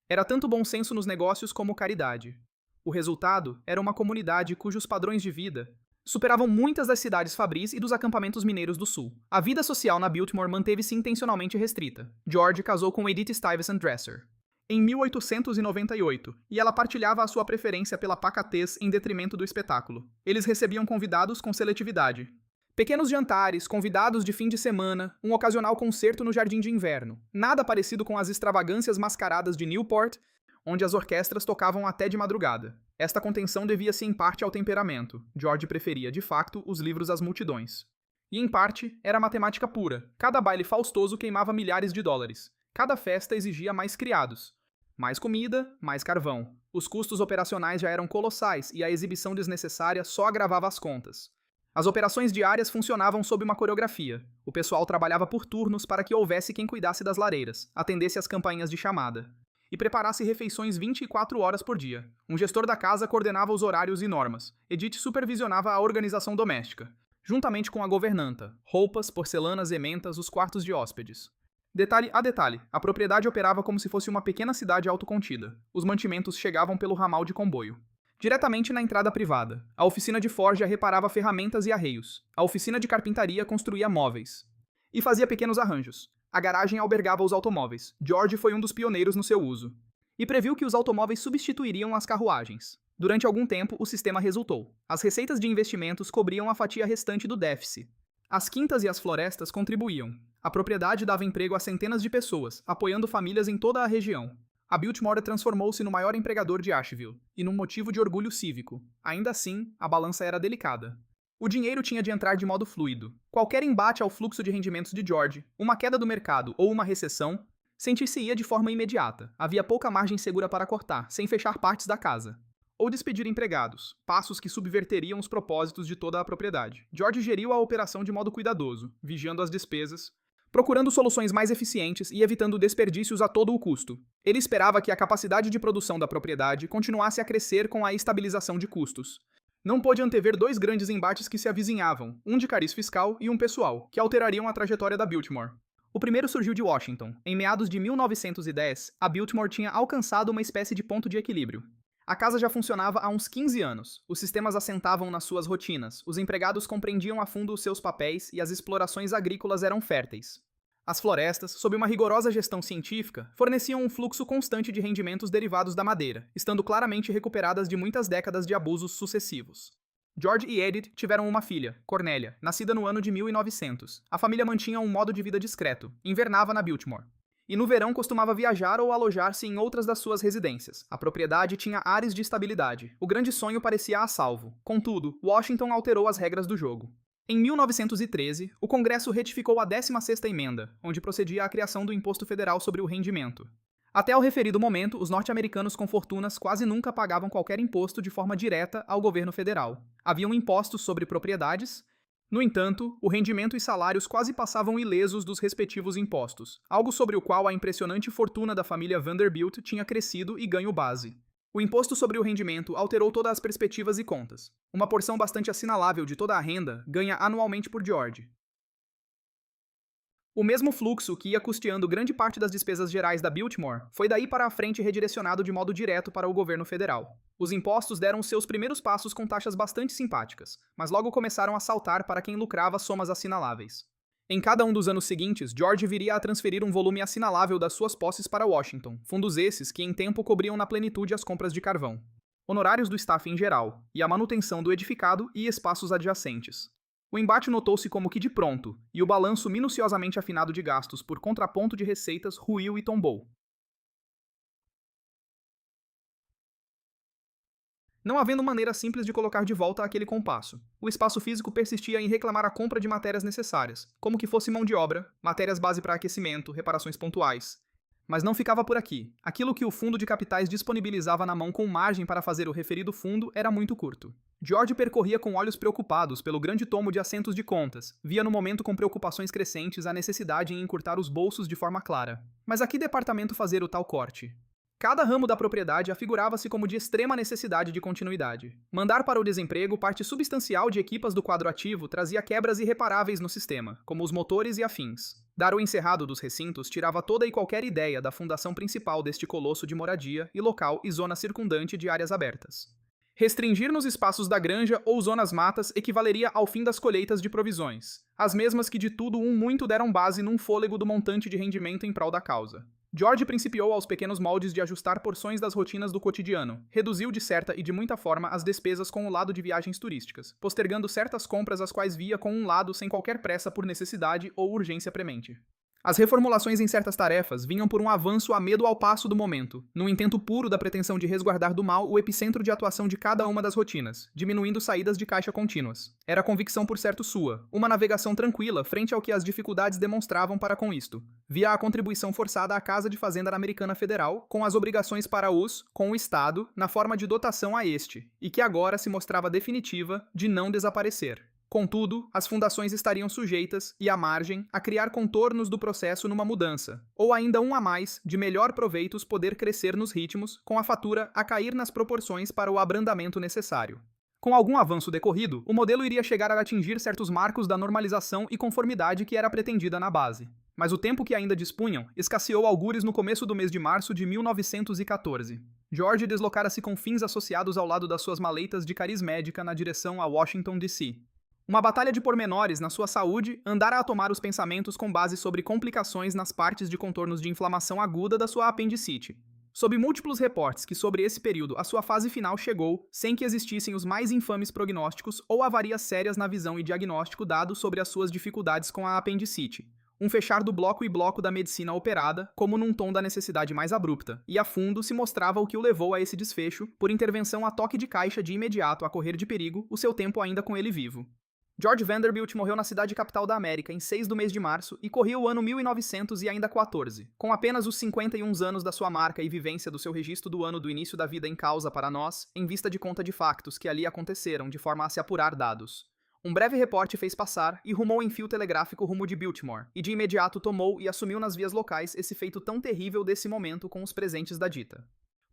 Era tanto bom senso nos negócios como caridade. O resultado era uma comunidade cujos padrões de vida superavam muitas das cidades fabris e dos acampamentos mineiros do sul. A vida social na Biltmore manteve-se intencionalmente restrita. George casou com Edith Stuyvesant Dresser em 1898, e ela partilhava a sua preferência pela pacatez em detrimento do espetáculo. Eles recebiam convidados com seletividade. Pequenos jantares, convidados de fim de semana, um ocasional concerto no jardim de inverno. Nada parecido com as extravagâncias mascaradas de Newport, onde as orquestras tocavam até de madrugada. Esta contenção devia-se em parte ao temperamento. George preferia, de facto, os livros às multidões. E, em parte, era matemática pura. Cada baile faustoso queimava milhares de dólares. Cada festa exigia mais criados, mais comida, mais carvão. Os custos operacionais já eram colossais e a exibição desnecessária só agravava as contas. As operações diárias funcionavam sob uma coreografia. O pessoal trabalhava por turnos para que houvesse quem cuidasse das lareiras, atendesse às campainhas de chamada e preparasse refeições 24 horas por dia. Um gestor da casa coordenava os horários e normas. Edith supervisionava a organização doméstica, juntamente com a governanta, roupas, porcelanas, ementas, os quartos de hóspedes. Detalhe a detalhe, a propriedade operava como se fosse uma pequena cidade autocontida. Os mantimentos chegavam pelo ramal de comboio. Diretamente na entrada privada, a oficina de forja reparava ferramentas e arreios. A oficina de carpintaria construía móveis e fazia pequenos arranjos. A garagem albergava os automóveis. George foi um dos pioneiros no seu uso e previu que os automóveis substituiriam as carruagens. Durante algum tempo, o sistema resultou. As receitas de investimentos cobriam a fatia restante do déficit. As quintas e as florestas contribuíam. A propriedade dava emprego a centenas de pessoas, apoiando famílias em toda a região. A Biltmore transformou-se no maior empregador de Asheville, e num motivo de orgulho cívico. Ainda assim, a balança era delicada. O dinheiro tinha de entrar de modo fluido. Qualquer embate ao fluxo de rendimentos de George, uma queda do mercado ou uma recessão, sentir-se-ia de forma imediata. Havia pouca margem segura para cortar, sem fechar partes da casa ou despedir empregados, passos que subverteriam os propósitos de toda a propriedade. George geriu a operação de modo cuidadoso, vigiando as despesas, procurando soluções mais eficientes e evitando desperdícios a todo o custo. Ele esperava que a capacidade de produção da propriedade continuasse a crescer com a estabilização de custos. Não pôde antever dois grandes embates que se avizinhavam, um de cariz fiscal e um pessoal, que alterariam a trajetória da Biltmore. O primeiro surgiu de Washington. Em meados de 1910, a Biltmore tinha alcançado uma espécie de ponto de equilíbrio. A casa já funcionava há uns 15 anos. Os sistemas assentavam nas suas rotinas, os empregados compreendiam a fundo os seus papéis e as explorações agrícolas eram férteis. As florestas, sob uma rigorosa gestão científica, forneciam um fluxo constante de rendimentos derivados da madeira, estando claramente recuperadas de muitas décadas de abusos sucessivos. George e Edith tiveram uma filha, Cornélia, nascida no ano de 1900. A família mantinha um modo de vida discreto, invernava na Biltmore e no verão costumava viajar ou alojar-se em outras das suas residências. A propriedade tinha ares de estabilidade. O grande sonho parecia a salvo. Contudo, Washington alterou as regras do jogo. Em 1913, o Congresso retificou a 16ª emenda, onde procedia à criação do Imposto Federal sobre o Rendimento. Até ao referido momento, os norte-americanos com fortunas quase nunca pagavam qualquer imposto de forma direta ao governo federal. Haviam impostos sobre propriedades. No entanto, o rendimento e salários quase passavam ilesos dos respectivos impostos, algo sobre o qual a impressionante fortuna da família Vanderbilt tinha crescido e ganho base. O imposto sobre o rendimento alterou todas as perspectivas e contas. Uma porção bastante assinalável de toda a renda ganha anualmente por George. O mesmo fluxo que ia custeando grande parte das despesas gerais da Biltmore foi daí para a frente redirecionado de modo direto para o governo federal. Os impostos deram seus primeiros passos com taxas bastante simpáticas, mas logo começaram a saltar para quem lucrava somas assinaláveis. Em cada um dos anos seguintes, George viria a transferir um volume assinalável das suas posses para Washington, fundos esses que em tempo cobriam na plenitude as compras de carvão, honorários do staff em geral, e a manutenção do edificado e espaços adjacentes. O embate notou-se como que de pronto, e o balanço minuciosamente afinado de gastos por contraponto de receitas ruiu e tombou. Não havendo maneira simples de colocar de volta aquele compasso, o espaço físico persistia em reclamar a compra de matérias necessárias, como que fosse mão de obra, matérias base para aquecimento, reparações pontuais. Mas não ficava por aqui. Aquilo que o fundo de capitais disponibilizava na mão com margem para fazer o referido fundo era muito curto. George percorria com olhos preocupados pelo grande tomo de assentos de contas, via no momento com preocupações crescentes a necessidade em encurtar os bolsos de forma clara. Mas a que departamento fazer o tal corte? Cada ramo da propriedade afigurava-se como de extrema necessidade de continuidade. Mandar para o desemprego parte substancial de equipas do quadro ativo trazia quebras irreparáveis no sistema, como os motores e afins. Dar o encerrado dos recintos tirava toda e qualquer ideia da fundação principal deste colosso de moradia e local e zona circundante de áreas abertas. Restringir nos espaços da granja ou zonas matas equivaleria ao fim das colheitas de provisões, as mesmas que de tudo muito deram base num fôlego do montante de rendimento em prol da causa. George principiou aos pequenos moldes de ajustar porções das rotinas do cotidiano, reduziu de certa e de muita forma as despesas com o lado de viagens turísticas, postergando certas compras as quais via com um lado sem qualquer pressa por necessidade ou urgência premente. As reformulações em certas tarefas vinham por um avanço a medo ao passo do momento, num intento puro da pretensão de resguardar do mal o epicentro de atuação de cada uma das rotinas, diminuindo saídas de caixa contínuas. Era a convicção por certo sua, uma navegação tranquila frente ao que as dificuldades demonstravam para com isto, via a contribuição forçada à Casa de Fazenda Americana Federal, com as obrigações com o Estado, na forma de dotação a este, e que agora se mostrava definitiva de não desaparecer. Contudo, as fundações estariam sujeitas, e à margem, a criar contornos do processo numa mudança, ou ainda um a mais, de melhor proveitos poder crescer nos ritmos, com a fatura a cair nas proporções para o abrandamento necessário. Com algum avanço decorrido, o modelo iria chegar a atingir certos marcos da normalização e conformidade que era pretendida na base. Mas o tempo que ainda dispunham escasseou algures no começo do mês de março de 1914. George deslocara-se com fins associados ao lado das suas maleitas de cariz médica na direção a Washington, D.C. Uma batalha de pormenores na sua saúde andara a tomar os pensamentos com base sobre complicações nas partes de contornos de inflamação aguda da sua apendicite. Sob múltiplos reportes que sobre esse período a sua fase final chegou, sem que existissem os mais infames prognósticos ou avarias sérias na visão e diagnóstico dado sobre as suas dificuldades com a apendicite. Um fechar do bloco e bloco da medicina operada, como num tom da necessidade mais abrupta, e a fundo se mostrava o que o levou a esse desfecho, por intervenção a toque de caixa de imediato a correr de perigo, o seu tempo ainda com ele vivo. George Vanderbilt morreu na cidade capital da América em 6 do mês de março e corria o ano 1900 e ainda 14, com apenas os 51 anos da sua marca e vivência do seu registro do ano do início da vida em causa para nós, em vista de conta de factos que ali aconteceram de forma a se apurar dados. Um breve reporte fez passar e rumou em fio telegráfico rumo de Biltmore, e de imediato tomou e assumiu nas vias locais esse feito tão terrível desse momento com os presentes da dita.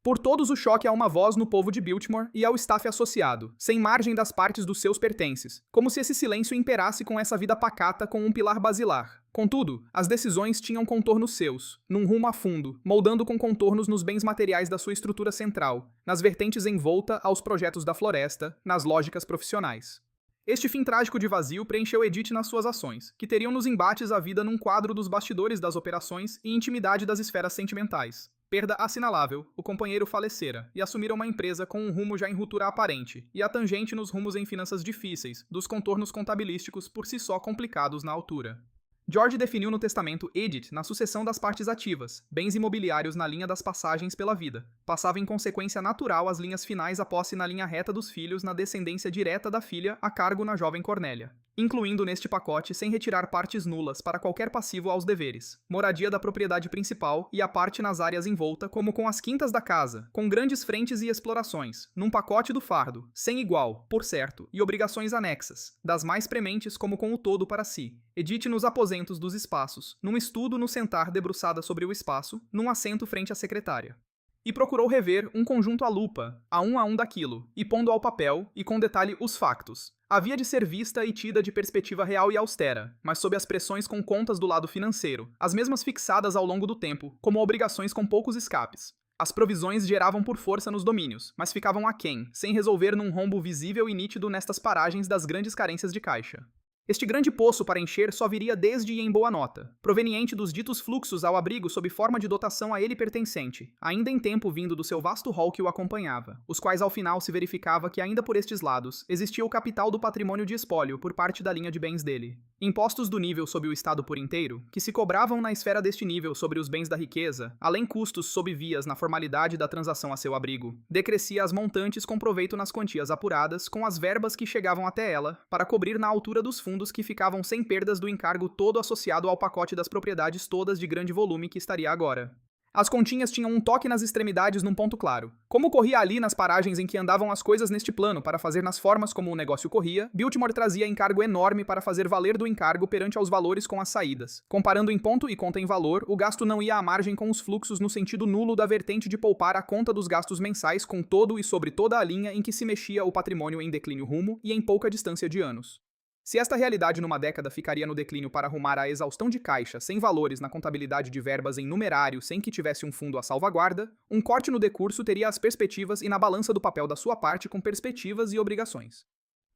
Por todos o choque a uma voz no povo de Biltmore e ao staff associado, sem margem das partes dos seus pertences, como se esse silêncio imperasse com essa vida pacata com um pilar basilar. Contudo, as decisões tinham contornos seus, num rumo a fundo, moldando com contornos nos bens materiais da sua estrutura central, nas vertentes envolta aos projetos da floresta, nas lógicas profissionais. Este fim trágico de vazio preencheu Edith nas suas ações, que teriam nos embates a vida num quadro dos bastidores das operações e intimidade das esferas sentimentais. Perda assinalável, o companheiro falecera, e assumiram uma empresa com um rumo já em ruptura aparente, e a tangente nos rumos em finanças difíceis, dos contornos contabilísticos por si só complicados na altura. George definiu no testamento Edith na sucessão das partes ativas, bens imobiliários na linha das passagens pela vida. Passava em consequência natural as linhas finais a posse na linha reta dos filhos na descendência direta da filha a cargo na jovem Cornélia, incluindo neste pacote sem retirar partes nulas para qualquer passivo aos deveres, moradia da propriedade principal e a parte nas áreas em volta como com as quintas da casa, com grandes frentes e explorações, num pacote do fardo, sem igual, por certo, e obrigações anexas, das mais prementes como com o todo para si. Edith nos aposentos dos espaços, num estudo no sentar debruçada sobre o espaço, num assento frente à secretária. E procurou rever um conjunto à lupa, a um daquilo, e pondo ao papel, e com detalhe os factos. Havia de ser vista e tida de perspectiva real e austera, mas sob as pressões com contas do lado financeiro, as mesmas fixadas ao longo do tempo, como obrigações com poucos escapes. As provisões geravam por força nos domínios, mas ficavam aquém, sem resolver num rombo visível e nítido nestas paragens das grandes carências de caixa. Este grande poço para encher só viria desde e em boa nota, proveniente dos ditos fluxos ao abrigo sob forma de dotação a ele pertencente, ainda em tempo vindo do seu vasto rol que o acompanhava, os quais ao final se verificava que ainda por estes lados existia o capital do patrimônio de espólio por parte da linha de bens dele. Impostos do nível sobre o Estado por inteiro, que se cobravam na esfera deste nível sobre os bens da riqueza, além custos sob vias na formalidade da transação a seu abrigo, decrescia as montantes com proveito nas quantias apuradas com as verbas que chegavam até ela, para cobrir na altura dos fundos que ficavam sem perdas do encargo todo associado ao pacote das propriedades todas de grande volume que estaria agora. As continhas tinham um toque nas extremidades num ponto claro. Como corria ali nas paragens em que andavam as coisas neste plano para fazer nas formas como o negócio corria, Biltmore trazia encargo enorme para fazer valer do encargo perante aos valores com as saídas. Comparando em ponto e conta em valor, o gasto não ia à margem com os fluxos no sentido nulo da vertente de poupar a conta dos gastos mensais com todo e sobre toda a linha em que se mexia o patrimônio em declínio rumo e em pouca distância de anos. Se esta realidade numa década ficaria no declínio para arrumar a exaustão de caixa sem valores na contabilidade de verbas em numerário sem que tivesse um fundo à salvaguarda, um corte no decurso teria as perspectivas e na balança do papel da sua parte com perspectivas e obrigações.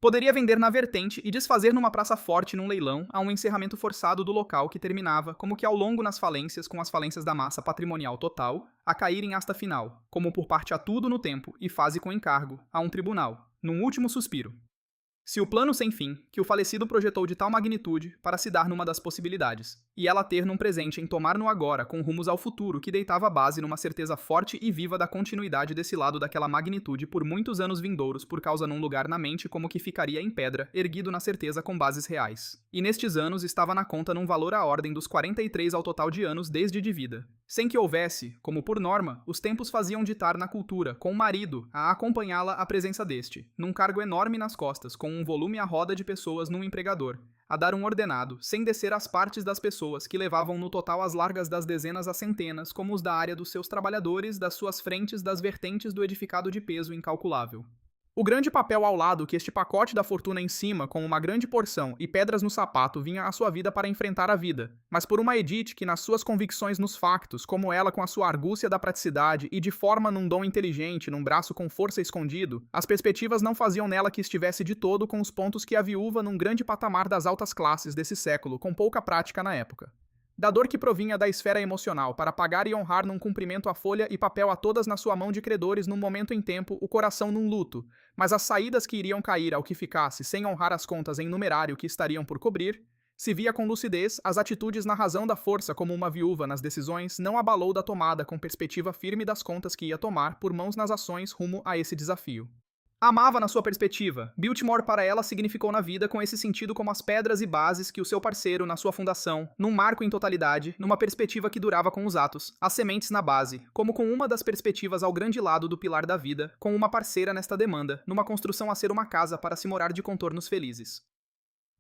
Poderia vender na vertente e desfazer numa praça forte num leilão a um encerramento forçado do local que terminava, como que ao longo nas falências com as falências da massa patrimonial total, a cair em asta final, como por parte a tudo no tempo e fase com encargo, a um tribunal, num último suspiro. Se o plano sem fim, que o falecido projetou de tal magnitude para se dar numa das possibilidades, e ela ter num presente em tomar no agora com rumos ao futuro que deitava base numa certeza forte e viva da continuidade desse lado daquela magnitude por muitos anos vindouros por causa num lugar na mente como que ficaria em pedra, erguido na certeza com bases reais. E nestes anos estava na conta num valor à ordem dos 43 ao total de anos desde de vida. Sem que houvesse, como por norma, os tempos faziam ditar na cultura, com o marido, a acompanhá-la a presença deste, num cargo enorme nas costas, com um volume à roda de pessoas num empregador, a dar um ordenado, sem descer às partes das pessoas, que levavam no total as largas das dezenas a centenas, como os da área dos seus trabalhadores, das suas frentes, das vertentes do edificado de peso incalculável. O grande papel ao lado que este pacote da fortuna em cima, com uma grande porção e pedras no sapato, vinha à sua vida para enfrentar a vida, mas por uma Edith que nas suas convicções nos factos, como ela com a sua argúcia da praticidade e de forma num dom inteligente, num braço com força escondido, as perspectivas não faziam nela que estivesse de todo com os pontos que a viúva num grande patamar das altas classes desse século, com pouca prática na época. Da dor que provinha da esfera emocional para pagar e honrar num cumprimento a folha e papel a todas na sua mão de credores num momento em tempo, o coração num luto, mas as saídas que iriam cair ao que ficasse sem honrar as contas em numerário que estariam por cobrir, se via com lucidez, as atitudes na razão da força como uma viúva nas decisões não abalou da tomada com perspectiva firme das contas que ia tomar por mãos nas ações rumo a esse desafio. Amava na sua perspectiva. Biltmore para ela significou na vida com esse sentido como as pedras e bases que o seu parceiro na sua fundação, num marco em totalidade, numa perspectiva que durava com os atos, as sementes na base, como com uma das perspectivas ao grande lado do pilar da vida, com uma parceira nesta demanda, numa construção a ser uma casa para se morar de contornos felizes.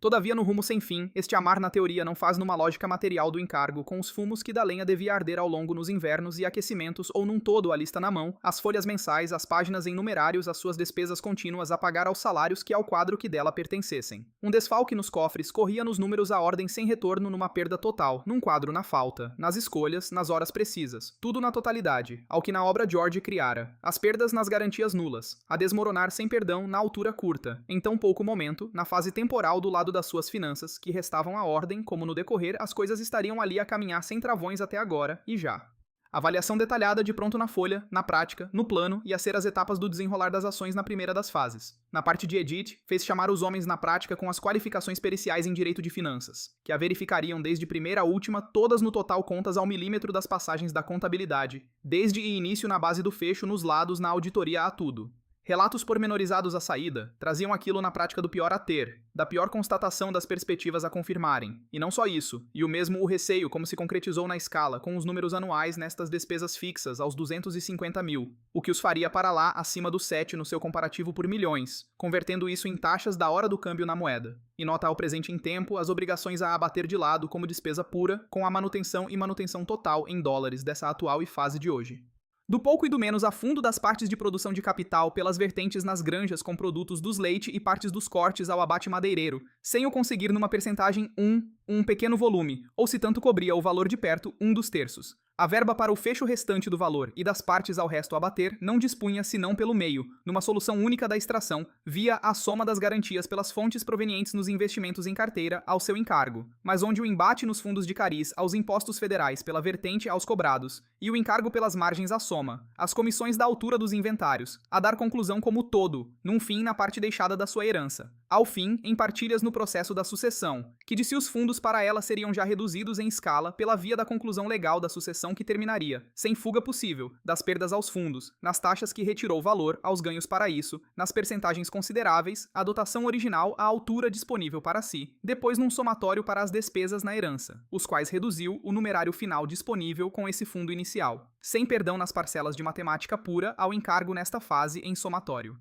Todavia, no rumo sem fim, este amar na teoria não faz numa lógica material do encargo, com os fumos que da lenha devia arder ao longo nos invernos e aquecimentos, ou num todo a lista na mão, as folhas mensais, as páginas em numerários, as suas despesas contínuas a pagar aos salários que ao quadro que dela pertencessem. Um desfalque nos cofres corria nos números a ordem sem retorno numa perda total, num quadro na falta, nas escolhas, nas horas precisas, tudo na totalidade, ao que na obra George criara, as perdas nas garantias nulas, a desmoronar sem perdão na altura curta, em tão pouco momento, na fase temporal do lado das suas finanças, que restavam à ordem, como no decorrer as coisas estariam ali a caminhar sem travões até agora, e já. Avaliação detalhada de pronto na folha, na prática, no plano e a ser as etapas do desenrolar das ações na primeira das fases. Na parte de Edith, fez chamar os homens na prática com as qualificações periciais em direito de finanças, que a verificariam desde primeira a última, todas no total contas ao milímetro das passagens da contabilidade, desde e início na base do fecho, nos lados, na auditoria a tudo. Relatos pormenorizados à saída traziam aquilo na prática do pior a ter, da pior constatação das perspectivas a confirmarem. E não só isso, e o mesmo o receio como se concretizou na escala, com os números anuais nestas despesas fixas aos 250 mil, o que os faria para lá acima do 7 no seu comparativo por milhões, convertendo isso em taxas da hora do câmbio na moeda. E nota ao presente em tempo as obrigações a abater de lado como despesa pura, com a manutenção e manutenção total em dólares dessa atual e fase de hoje. Do pouco e do menos a fundo das partes de produção de capital pelas vertentes nas granjas com produtos dos leite e partes dos cortes ao abate madeireiro, sem o conseguir numa percentagem um pequeno volume, ou se tanto cobria o valor de perto, 2/3. A verba para o fecho restante do valor e das partes ao resto a bater não dispunha senão pelo meio, numa solução única da extração, via a soma das garantias pelas fontes provenientes nos investimentos em carteira ao seu encargo, mas onde o embate nos fundos de cariz aos impostos federais pela vertente aos cobrados, e o encargo pelas margens à soma, as comissões da altura dos inventários, a dar conclusão como todo, num fim na parte deixada da sua herança. Ao fim, em partilhas no processo da sucessão, que de se os fundos para ela seriam já reduzidos em escala pela via da conclusão legal da sucessão que terminaria, sem fuga possível, das perdas aos fundos, nas taxas que retirou valor aos ganhos para isso, nas percentagens consideráveis, a dotação original à altura disponível para si, depois num somatório para as despesas na herança, os quais reduziu o numerário final disponível com esse fundo inicial, sem perdão nas parcelas de matemática pura ao encargo nesta fase em somatório.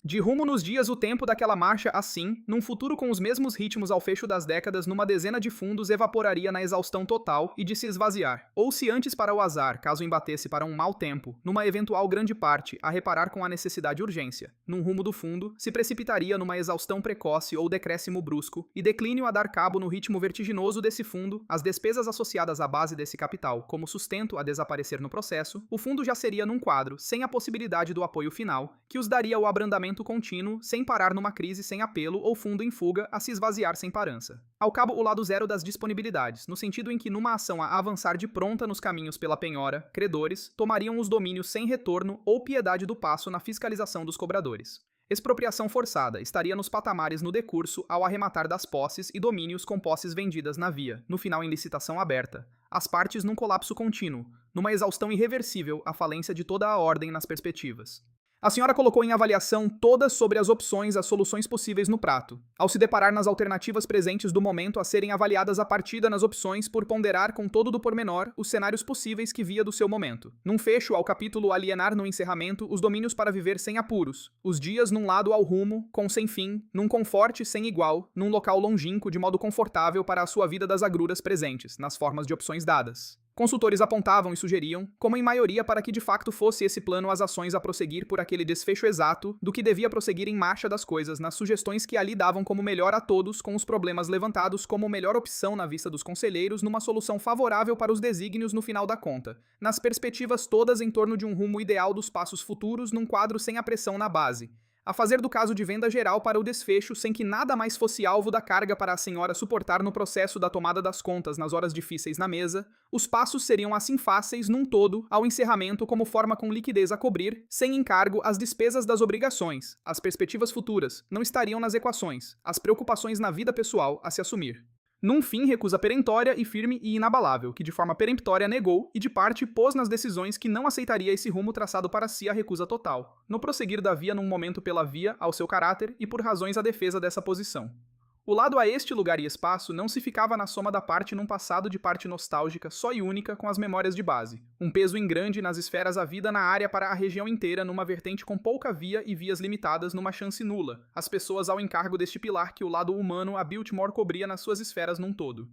De rumo nos dias o tempo daquela marcha assim, num futuro com os mesmos ritmos ao fecho das décadas numa dezena de fundos evaporaria na exaustão total e de se esvaziar. Ou se antes para o azar, caso embatesse para um mau tempo, numa eventual grande parte, a reparar com a necessidade urgência. Num rumo do fundo, se precipitaria numa exaustão precoce ou decréscimo brusco, e declínio a dar cabo no ritmo vertiginoso desse fundo, as despesas associadas à base desse capital, como sustento a desaparecer no processo, o fundo já seria num quadro, sem a possibilidade do apoio final, que os daria o abrandamento contínuo, sem parar numa crise sem apelo ou fundo em fuga a se esvaziar sem parança. Ao cabo, o lado zero das disponibilidades, no sentido em que numa ação a avançar de pronta nos caminhos pela penhora, credores tomariam os domínios sem retorno ou piedade do passo na fiscalização dos cobradores. Expropriação forçada estaria nos patamares no decurso ao arrematar das posses e domínios com posses vendidas na via, no final em licitação aberta, as partes num colapso contínuo, numa exaustão irreversível, a falência de toda a ordem nas perspectivas. A senhora colocou em avaliação todas sobre as opções, as soluções possíveis no prato, ao se deparar nas alternativas presentes do momento a serem avaliadas a partida nas opções por ponderar com todo do pormenor os cenários possíveis que via do seu momento. Num fecho ao capítulo alienar no encerramento os domínios para viver sem apuros, os dias num lado ao rumo, com sem fim, num conforte sem igual, num local longínquo de modo confortável para a sua vida das agruras presentes, nas formas de opções dadas. Consultores apontavam e sugeriam, como em maioria para que de facto fosse esse plano as ações a prosseguir por aquele desfecho exato do que devia prosseguir em marcha das coisas nas sugestões que ali davam como melhor a todos com os problemas levantados como melhor opção na vista dos conselheiros numa solução favorável para os desígnios no final da conta, nas perspectivas todas em torno de um rumo ideal dos passos futuros num quadro sem a pressão na base, a fazer do caso de venda geral para o desfecho sem que nada mais fosse alvo da carga para a senhora suportar no processo da tomada das contas nas horas difíceis na mesa, os passos seriam assim fáceis num todo ao encerramento como forma com liquidez a cobrir, sem encargo, as despesas das obrigações, as perspectivas futuras, não estariam nas equações, as preocupações na vida pessoal a se assumir. Num fim, recusa perentória e firme e inabalável, que de forma peremptória negou e de parte pôs nas decisões que não aceitaria esse rumo traçado para si a recusa total, no prosseguir da via num momento pela via ao seu caráter e por razões à defesa dessa posição. O lado a este lugar e espaço não se ficava na soma da parte num passado de parte nostálgica só e única com as memórias de base, um peso em grande nas esferas a vida na área para a região inteira numa vertente com pouca via e vias limitadas numa chance nula, as pessoas ao encargo deste pilar que o lado humano a Biltmore cobria nas suas esferas num todo.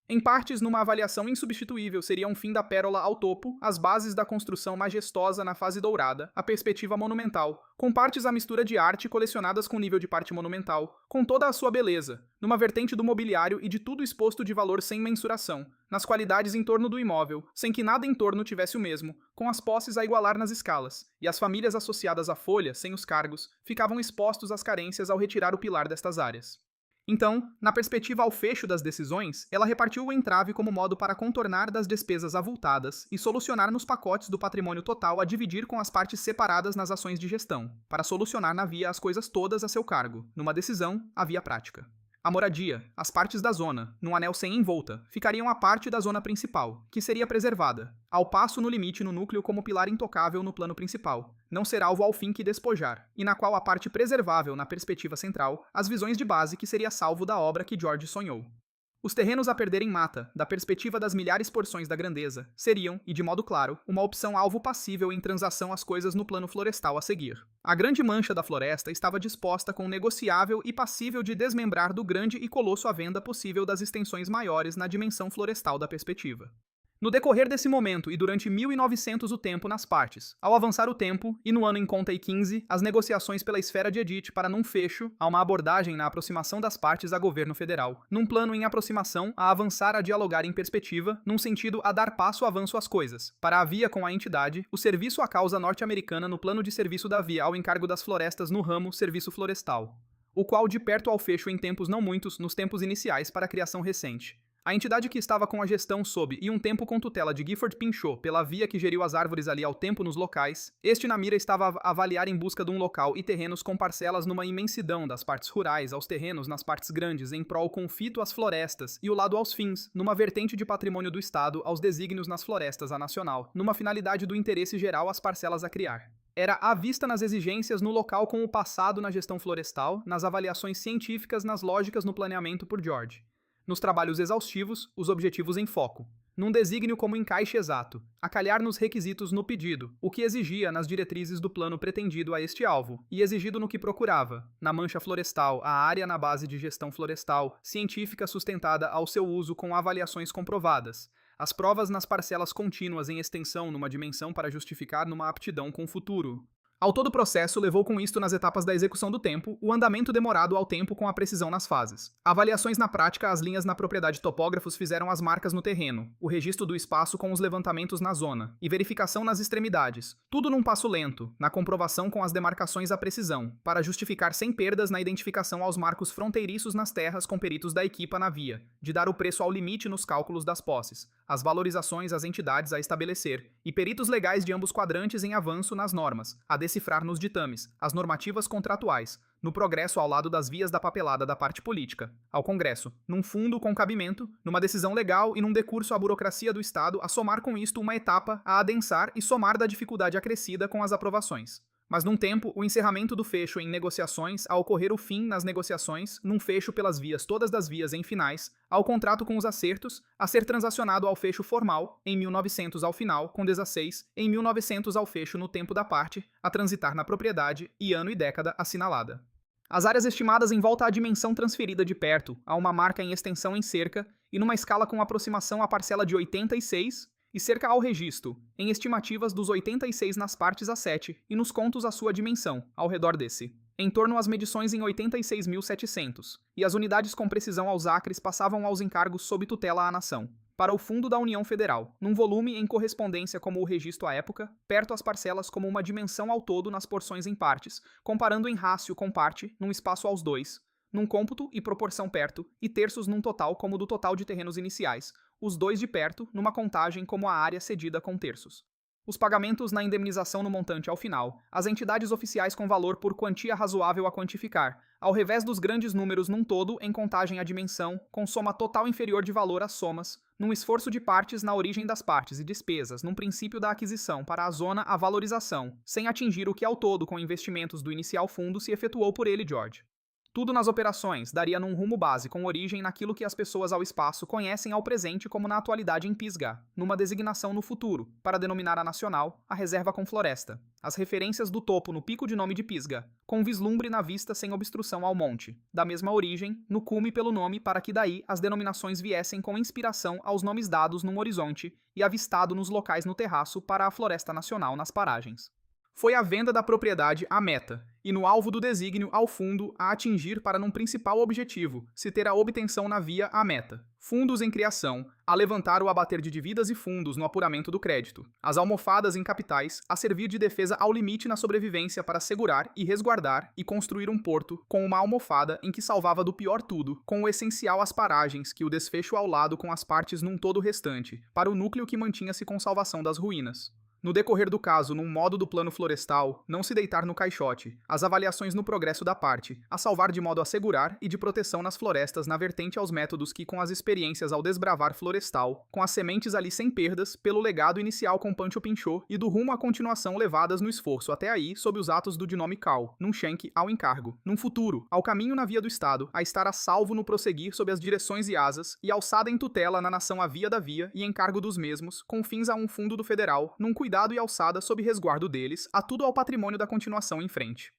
Em partes, numa avaliação insubstituível, seria um fim da pérola ao topo, as bases da construção majestosa na fase dourada, a perspectiva monumental, com partes à mistura de arte colecionadas com nível de parte monumental, com toda a sua beleza, numa vertente do mobiliário e de tudo exposto de valor sem mensuração, nas qualidades em torno do imóvel, sem que nada em torno tivesse o mesmo, com as posses a igualar nas escalas, e as famílias associadas à folha, sem os cargos, ficavam expostos às carências ao retirar o pilar destas áreas. Então, na perspectiva ao fecho das decisões, ela repartiu o entrave como modo para contornar das despesas avultadas e solucionar nos pacotes do patrimônio total a dividir com as partes separadas nas ações de gestão, para solucionar na via as coisas todas a seu cargo, numa decisão, a via prática. A moradia, as partes da zona, num anel sem envolta, ficariam à parte da zona principal, que seria preservada, ao passo no limite no núcleo como pilar intocável no plano principal, não ser alvo ao fim que despojar, e na qual a parte preservável na perspectiva central, as visões de base que seria salvo da obra que George sonhou. Os terrenos a perderem mata, da perspectiva das milhares porções da grandeza, seriam, e de modo claro, uma opção alvo passível em transação às coisas no plano florestal a seguir. A grande mancha da floresta estava disposta com negociável e passível de desmembrar do grande e colosso à venda possível das extensões maiores na dimensão florestal da perspectiva. No decorrer desse momento e durante 1900 o tempo nas partes, ao avançar o tempo, e no ano em conta e 15, as negociações pela esfera de Edith para num fecho, a uma abordagem na aproximação das partes a governo federal, num plano em aproximação a avançar a dialogar em perspectiva, num sentido a dar passo avanço às coisas, para a via com a entidade, o serviço à causa norte-americana no plano de serviço da via ao encargo das florestas no ramo serviço florestal, o qual de perto ao fecho em tempos não muitos, nos tempos iniciais para a criação recente. A entidade que estava com a gestão sob e um tempo com tutela de Gifford Pinchot pela via que geriu as árvores ali ao tempo nos locais, este na mira estava a avaliar em busca de um local e terrenos com parcelas numa imensidão das partes rurais aos terrenos nas partes grandes em prol confito às florestas e o lado aos fins, numa vertente de patrimônio do Estado aos desígnios nas florestas a nacional, numa finalidade do interesse geral às parcelas a criar. Era à vista nas exigências no local com o passado na gestão florestal, nas avaliações científicas, nas lógicas no planeamento por George. Nos trabalhos exaustivos, os objetivos em foco. Num desígnio como encaixe exato, a calhar nos requisitos no pedido, o que exigia nas diretrizes do plano pretendido a este alvo, e exigido no que procurava, na mancha florestal, a área na base de gestão florestal, científica sustentada ao seu uso com avaliações comprovadas, as provas nas parcelas contínuas em extensão numa dimensão para justificar numa aptidão com o futuro. Ao todo o processo levou com isto nas etapas da execução do tempo, o andamento demorado ao tempo com a precisão nas fases. Avaliações na prática, as linhas na propriedade topógrafos fizeram as marcas no terreno, o registro do espaço com os levantamentos na zona, e verificação nas extremidades, tudo num passo lento, na comprovação com as demarcações à precisão, para justificar sem perdas na identificação aos marcos fronteiriços nas terras com peritos da equipa na via, de dar o preço ao limite nos cálculos das posses, as valorizações às entidades a estabelecer, e peritos legais de ambos quadrantes em avanço nas normas, a decifrar nos ditames, as normativas contratuais, no progresso ao lado das vias da papelada da parte política, ao Congresso, num fundo com cabimento, numa decisão legal e num decurso à burocracia do Estado, a somar com isto uma etapa a adensar e somar da dificuldade acrescida com as aprovações. Mas num tempo, o encerramento do fecho em negociações, a ocorrer o fim nas negociações, num fecho pelas vias todas das vias em finais, ao contrato com os acertos, a ser transacionado ao fecho formal, em 1900 ao final, com 16, em 1900 ao fecho no tempo da parte, a transitar na propriedade, e ano e década assinalada. As áreas estimadas em volta à dimensão transferida de perto, a uma marca em extensão em cerca, e numa escala com aproximação à parcela de 86, e cerca ao registro, em estimativas dos 86 nas partes a 7, e nos contos a sua dimensão, ao redor desse. Em torno às medições em 86.700, e as unidades com precisão aos acres passavam aos encargos sob tutela à nação. Para o Fundo da União Federal, num volume em correspondência como o registro à época, perto as parcelas como uma dimensão ao todo nas porções em partes, comparando em rácio com parte, num espaço aos dois, num cômputo e proporção perto, e terços num total como do total de terrenos iniciais, os dois de perto, numa contagem como a área cedida com terços. Os pagamentos na indemnização no montante ao final, as entidades oficiais com valor por quantia razoável a quantificar, ao revés dos grandes números num todo em contagem à dimensão, com soma total inferior de valor às somas, num esforço de partes na origem das partes e despesas, num princípio da aquisição para a zona a valorização, sem atingir o que ao todo com investimentos do inicial fundo se efetuou por ele George. Tudo nas operações daria num rumo base com origem naquilo que as pessoas ao espaço conhecem ao presente como na atualidade em Pisgah, numa designação no futuro, para denominar a nacional, a reserva com floresta. As referências do topo no pico de nome de Pisgah, com vislumbre na vista sem obstrução ao monte. Da mesma origem, no cume pelo nome para que daí as denominações viessem com inspiração aos nomes dados num horizonte e avistado nos locais no terraço para a floresta nacional nas paragens. Foi a venda da propriedade a meta, e no alvo do desígnio ao fundo a atingir para num principal objetivo, se ter a obtenção na via a meta. Fundos em criação, a levantar o abater de dívidas e fundos no apuramento do crédito. As almofadas em capitais, a servir de defesa ao limite na sobrevivência para segurar e resguardar e construir um porto com uma almofada em que salvava do pior tudo, com o essencial às paragens que o desfecho ao lado com as partes num todo restante, para o núcleo que mantinha-se com salvação das ruínas. No decorrer do caso, num modo do plano florestal, não se deitar no caixote, as avaliações no progresso da parte, a salvar de modo a segurar e de proteção nas florestas na vertente aos métodos que com as experiências ao desbravar florestal, com as sementes ali sem perdas, pelo legado inicial com Pancho Pinchot e do rumo à continuação levadas no esforço até aí sob os atos do dinome Cal, num Schenck ao encargo, num futuro, ao caminho na via do Estado, a estar a salvo no prosseguir sob as direções e asas, e alçada em tutela na nação a via da via e encargo dos mesmos, com fins a um fundo do federal, num cuidado e alçada sob resguardo deles, a tudo ao patrimônio da continuação em frente.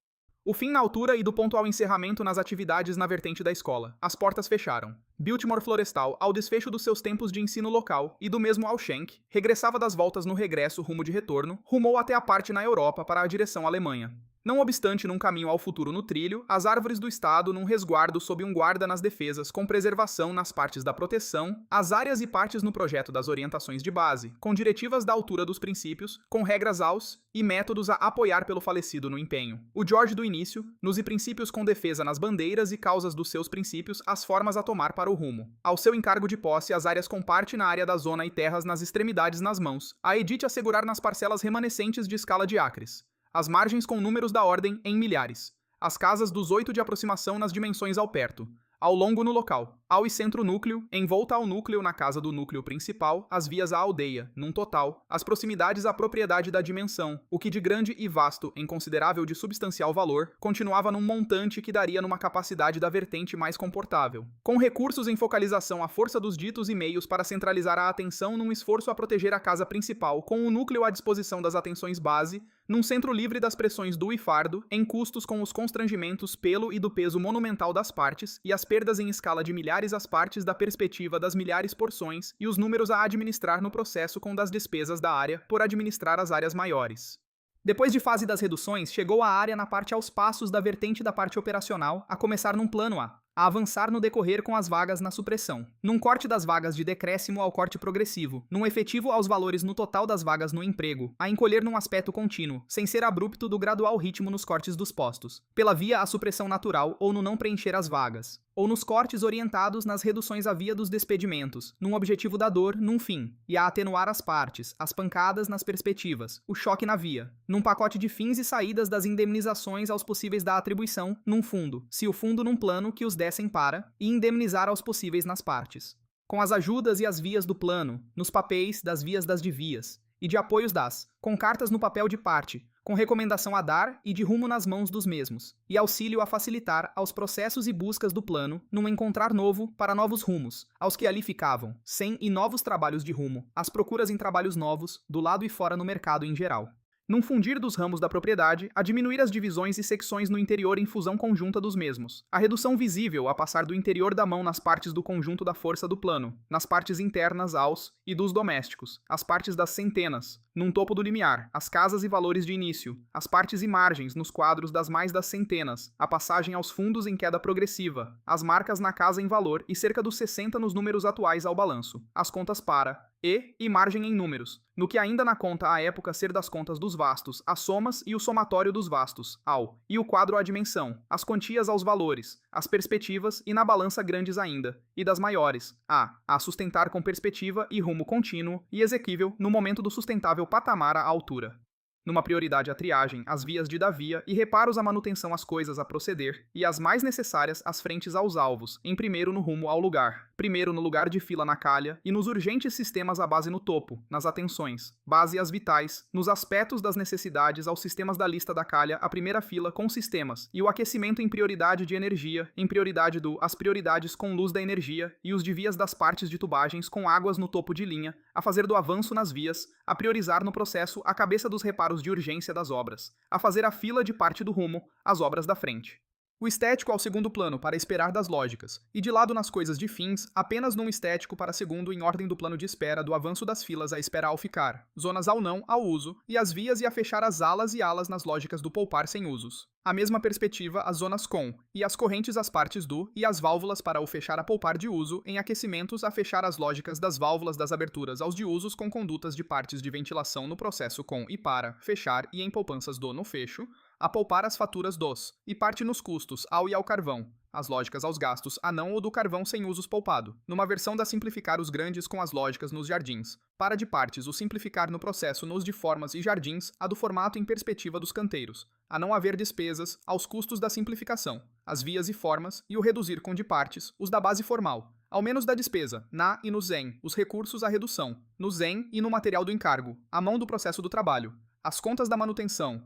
O fim na altura e do ponto ao encerramento nas atividades na vertente da escola. As portas fecharam. Biltmore Florestal, ao desfecho dos seus tempos de ensino local, e do mesmo ao Schenck, regressava das voltas no regresso rumo de retorno, rumou até a parte na Europa para a direção Alemanha. Não obstante, num caminho ao futuro no trilho, as árvores do Estado num resguardo sob um guarda nas defesas, com preservação nas partes da proteção, as áreas e partes no projeto das orientações de base, com diretivas da altura dos princípios, com regras aos e métodos a apoiar pelo falecido no empenho. O George do início, nos e princípios com defesa nas bandeiras e causas dos seus princípios, as formas a tomar para o rumo. Ao seu encargo de posse, as áreas com parte na área da zona e terras nas extremidades nas mãos, a Edith assegurar nas parcelas remanescentes de escala de acres. As margens com números da ordem em milhares. As casas dos 8 de aproximação nas dimensões ao perto. Ao longo no local. Ao e centro núcleo, em volta ao núcleo na casa do núcleo principal, as vias à aldeia, num total, as proximidades à propriedade da dimensão, o que de grande e vasto, em considerável de substancial valor, continuava num montante que daria numa capacidade da vertente mais comportável. Com recursos em focalização à força dos ditos e meios para centralizar a atenção num esforço a proteger a casa principal, com o núcleo à disposição das atenções base, num centro livre das pressões do e fardo, em custos com os constrangimentos pelo e do peso monumental das partes, e as perdas em escala de milhares as partes da perspectiva das milhares porções, e os números a administrar no processo com das despesas da área, por administrar as áreas maiores. Depois de fase das reduções, chegou a área na parte aos passos da vertente da parte operacional, a começar num plano A avançar no decorrer com as vagas na supressão, num corte das vagas de decréscimo ao corte progressivo, num efetivo aos valores no total das vagas no emprego, a encolher num aspecto contínuo, sem ser abrupto do gradual ritmo nos cortes dos postos, pela via à supressão natural ou no não preencher as vagas. ou nos cortes orientados nas reduções à via dos despedimentos, num objetivo da dor, num fim, e a atenuar as partes, as pancadas nas perspectivas, o choque na via, num pacote de fins e saídas das indemnizações aos possíveis da atribuição, num fundo, se o fundo num plano que os dessem para, e indemnizar aos possíveis nas partes. Com as ajudas e as vias do plano, nos papéis das vias das divias, e de apoios das, com cartas no papel de parte, com recomendação a dar e de rumo nas mãos dos mesmos, e auxílio a facilitar aos processos e buscas do plano, num encontrar novo para novos rumos, aos que ali ficavam, sem e novos trabalhos de rumo, as procuras em trabalhos novos, do lado e fora no mercado em geral. Num fundir dos ramos da propriedade, a diminuir as divisões e secções no interior em fusão conjunta dos mesmos. A redução visível a passar do interior da mão nas partes do conjunto da força do plano, nas partes internas aos e dos domésticos, as partes das centenas, num topo do limiar, as casas e valores de início, as partes e margens nos quadros das mais das centenas, a passagem aos fundos em queda progressiva, as marcas na casa em valor e cerca dos 60 nos números atuais ao balanço, as contas para, e margem em números, no que ainda na conta à época ser das contas dos vastos, as somas e o somatório dos vastos, ao, e o quadro à dimensão, as quantias aos valores, as perspectivas e na balança grandes ainda, e das maiores, a sustentar com perspectiva e rumo contínuo e exequível no momento do sustentável patamar à altura. Numa prioridade à triagem, as vias de davia e reparos à manutenção às coisas a proceder, e as mais necessárias às frentes aos alvos, em primeiro no rumo ao lugar, primeiro no lugar de fila na calha, e nos urgentes sistemas à base no topo, nas atenções, base às vitais, nos aspectos das necessidades aos sistemas da lista da calha a primeira fila com sistemas, e o aquecimento em prioridade de energia, em prioridade as prioridades com luz da energia, e os de vias das partes de tubagens com águas no topo de linha, a fazer do avanço nas vias, a priorizar no processo a cabeça dos reparos de urgência das obras, a fazer a fila de parte do rumo, as obras da frente. O estético ao segundo plano para esperar das lógicas, e de lado nas coisas de fins, apenas num estético para segundo em ordem do plano de espera do avanço das filas a espera ao ficar, zonas ao não, ao uso, e as vias e a fechar as alas e alas nas lógicas do poupar sem usos. A mesma perspectiva as zonas com, e as correntes às partes do, e as válvulas para o fechar a poupar de uso, em aquecimentos a fechar as lógicas das válvulas das aberturas aos de usos com condutas de partes de ventilação no processo com e para, fechar e em poupanças do no fecho, a poupar as faturas dos, e parte nos custos, ao e ao carvão, as lógicas aos gastos, a não ou do carvão sem usos poupado, numa versão da simplificar os grandes com as lógicas nos jardins, para de partes o simplificar no processo nos de formas e jardins, a do formato em perspectiva dos canteiros, a não haver despesas, aos custos da simplificação, as vias e formas, e o reduzir com de partes, os da base formal, ao menos da despesa, na e no zen, os recursos à redução, no zen e no material do encargo, a mão do processo do trabalho, as contas da manutenção,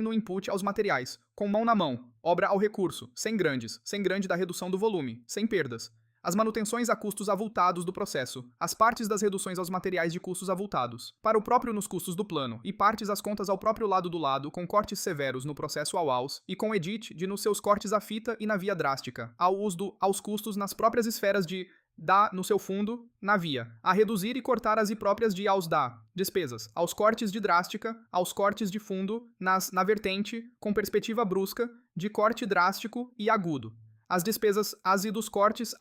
no input aos materiais, com mão na mão, obra ao recurso, sem grande da redução do volume, sem perdas. As manutenções a custos avultados do processo, as partes das reduções aos materiais de custos avultados, para o próprio nos custos do plano, e partes as contas ao próprio lado do lado, com cortes severos no processo ao aos, e com edit de nos seus cortes à fita e na via drástica, ao uso aos custos nas próprias esferas de dá no seu fundo, na via, a reduzir e cortar as próprias de aos dá, despesas, aos cortes de drástica, aos cortes de fundo, na vertente, com perspectiva brusca, de corte drástico e agudo. As despesas as e dos cortes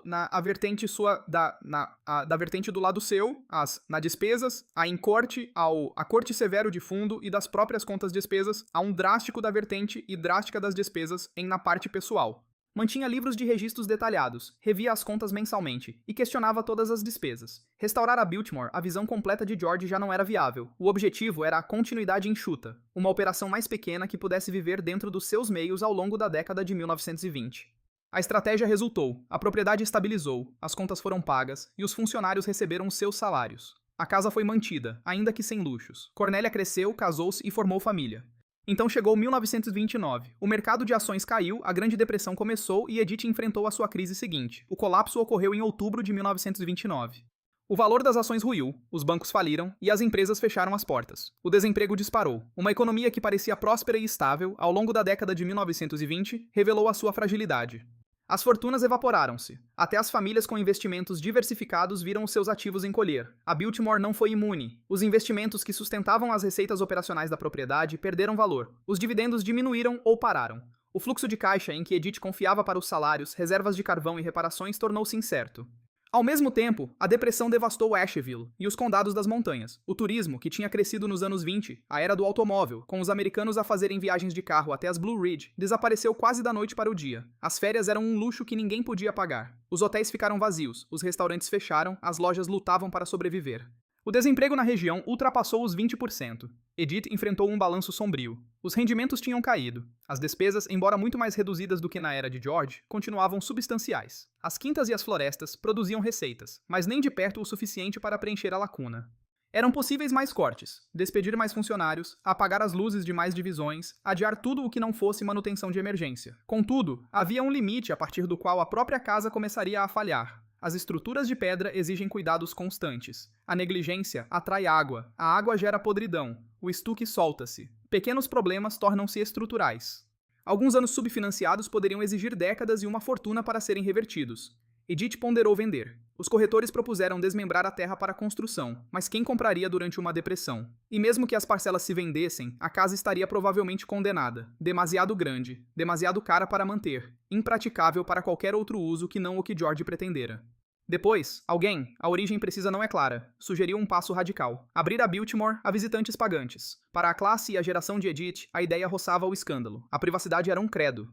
na vertente sua, da vertente do lado seu, na despesas, a em corte, a corte severo de fundo e das próprias contas despesas, a um drástico da vertente e drástica das despesas na parte pessoal. Mantinha livros de registros detalhados, revia as contas mensalmente e questionava todas as despesas. Restaurar a Biltmore, a visão completa de George já não era viável. O objetivo era a continuidade enxuta, uma operação mais pequena que pudesse viver dentro dos seus meios ao longo da década de 1920. A estratégia resultou, a propriedade estabilizou, as contas foram pagas e os funcionários receberam os seus salários. A casa foi mantida, ainda que sem luxos. Cornélia cresceu, casou-se e formou família. Então chegou 1929. O mercado de ações caiu, a Grande Depressão começou e Edith enfrentou a sua crise seguinte. O colapso ocorreu em outubro de 1929. O valor das ações ruiu, os bancos faliram e as empresas fecharam as portas. O desemprego disparou. Uma economia que parecia próspera e estável, ao longo da década de 1920, revelou a sua fragilidade. As fortunas evaporaram-se. Até as famílias com investimentos diversificados viram os seus ativos encolher. A Biltmore não foi imune. Os investimentos que sustentavam as receitas operacionais da propriedade perderam valor. Os dividendos diminuíram ou pararam. O fluxo de caixa em que Edith confiava para os salários, reservas de carvão e reparações tornou-se incerto. Ao mesmo tempo, a depressão devastou Asheville e os condados das montanhas. O turismo, que tinha crescido nos anos 20, a era do automóvel, com os americanos a fazerem viagens de carro até as Blue Ridge, desapareceu quase da noite para o dia. As férias eram um luxo que ninguém podia pagar. Os hotéis ficaram vazios, os restaurantes fecharam, as lojas lutavam para sobreviver. O desemprego na região ultrapassou os 20%. Edith enfrentou um balanço sombrio. Os rendimentos tinham caído. As despesas, embora muito mais reduzidas do que na era de George, continuavam substanciais. As quintas e as florestas produziam receitas, mas nem de perto o suficiente para preencher a lacuna. Eram possíveis mais cortes, despedir mais funcionários, apagar as luzes de mais divisões, adiar tudo o que não fosse manutenção de emergência. Contudo, havia um limite a partir do qual a própria casa começaria a falhar. As estruturas de pedra exigem cuidados constantes. A negligência atrai água, a água gera podridão, o estuque solta-se. Pequenos problemas tornam-se estruturais. Alguns anos subfinanciados poderiam exigir décadas e uma fortuna para serem revertidos. Edith ponderou vender. Os corretores propuseram desmembrar a terra para a construção, mas quem compraria durante uma depressão? E mesmo que as parcelas se vendessem, a casa estaria provavelmente condenada. Demasiado grande, demasiado cara para manter, impraticável para qualquer outro uso que não o que George pretendera. Depois, alguém, a origem precisa não é clara, sugeriu um passo radical. Abrir a Biltmore a visitantes pagantes. Para a classe e a geração de Edith, a ideia roçava o escândalo. A privacidade era um credo.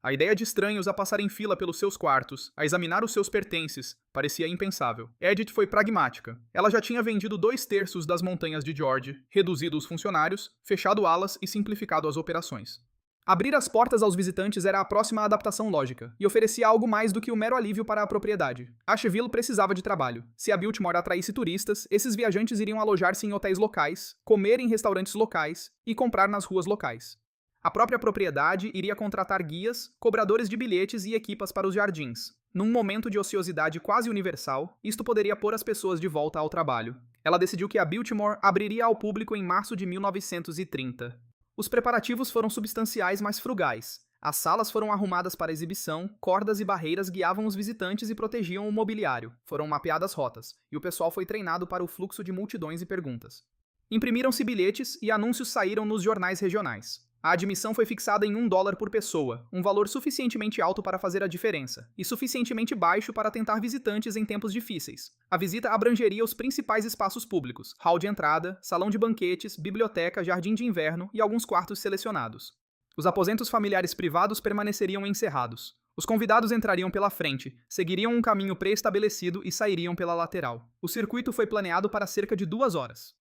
A ideia de estranhos a passarem fila pelos seus quartos, a examinar os seus pertences, parecia impensável. Edith foi pragmática. Ela já tinha vendido 2/3 das montanhas de George, reduzido os funcionários, fechado alas e simplificado as operações. Abrir as portas aos visitantes era a próxima adaptação lógica, e oferecia algo mais do que o mero alívio para a propriedade. Asheville precisava de trabalho. Se a Biltmore atraísse turistas, esses viajantes iriam alojar-se em hotéis locais, comer em restaurantes locais e comprar nas ruas locais. A própria propriedade iria contratar guias, cobradores de bilhetes e equipas para os jardins. Num momento de ociosidade quase universal, isto poderia pôr as pessoas de volta ao trabalho. Ela decidiu que a Biltmore abriria ao público em março de 1930. Os preparativos foram substanciais, mas frugais. As salas foram arrumadas para exibição, cordas e barreiras guiavam os visitantes e protegiam o mobiliário. Foram mapeadas rotas, e o pessoal foi treinado para o fluxo de multidões e perguntas. Imprimiram-se bilhetes e anúncios saíram nos jornais regionais. A admissão foi fixada em $1 por pessoa, um valor suficientemente alto para fazer a diferença, e suficientemente baixo para tentar visitantes em tempos difíceis. A visita abrangeria os principais espaços públicos: hall de entrada, salão de banquetes, biblioteca, jardim de inverno e alguns quartos selecionados. Os aposentos familiares privados permaneceriam encerrados. Os convidados entrariam pela frente, seguiriam um caminho pré-estabelecido e sairiam pela lateral. O circuito foi planeado para cerca de 2 horas.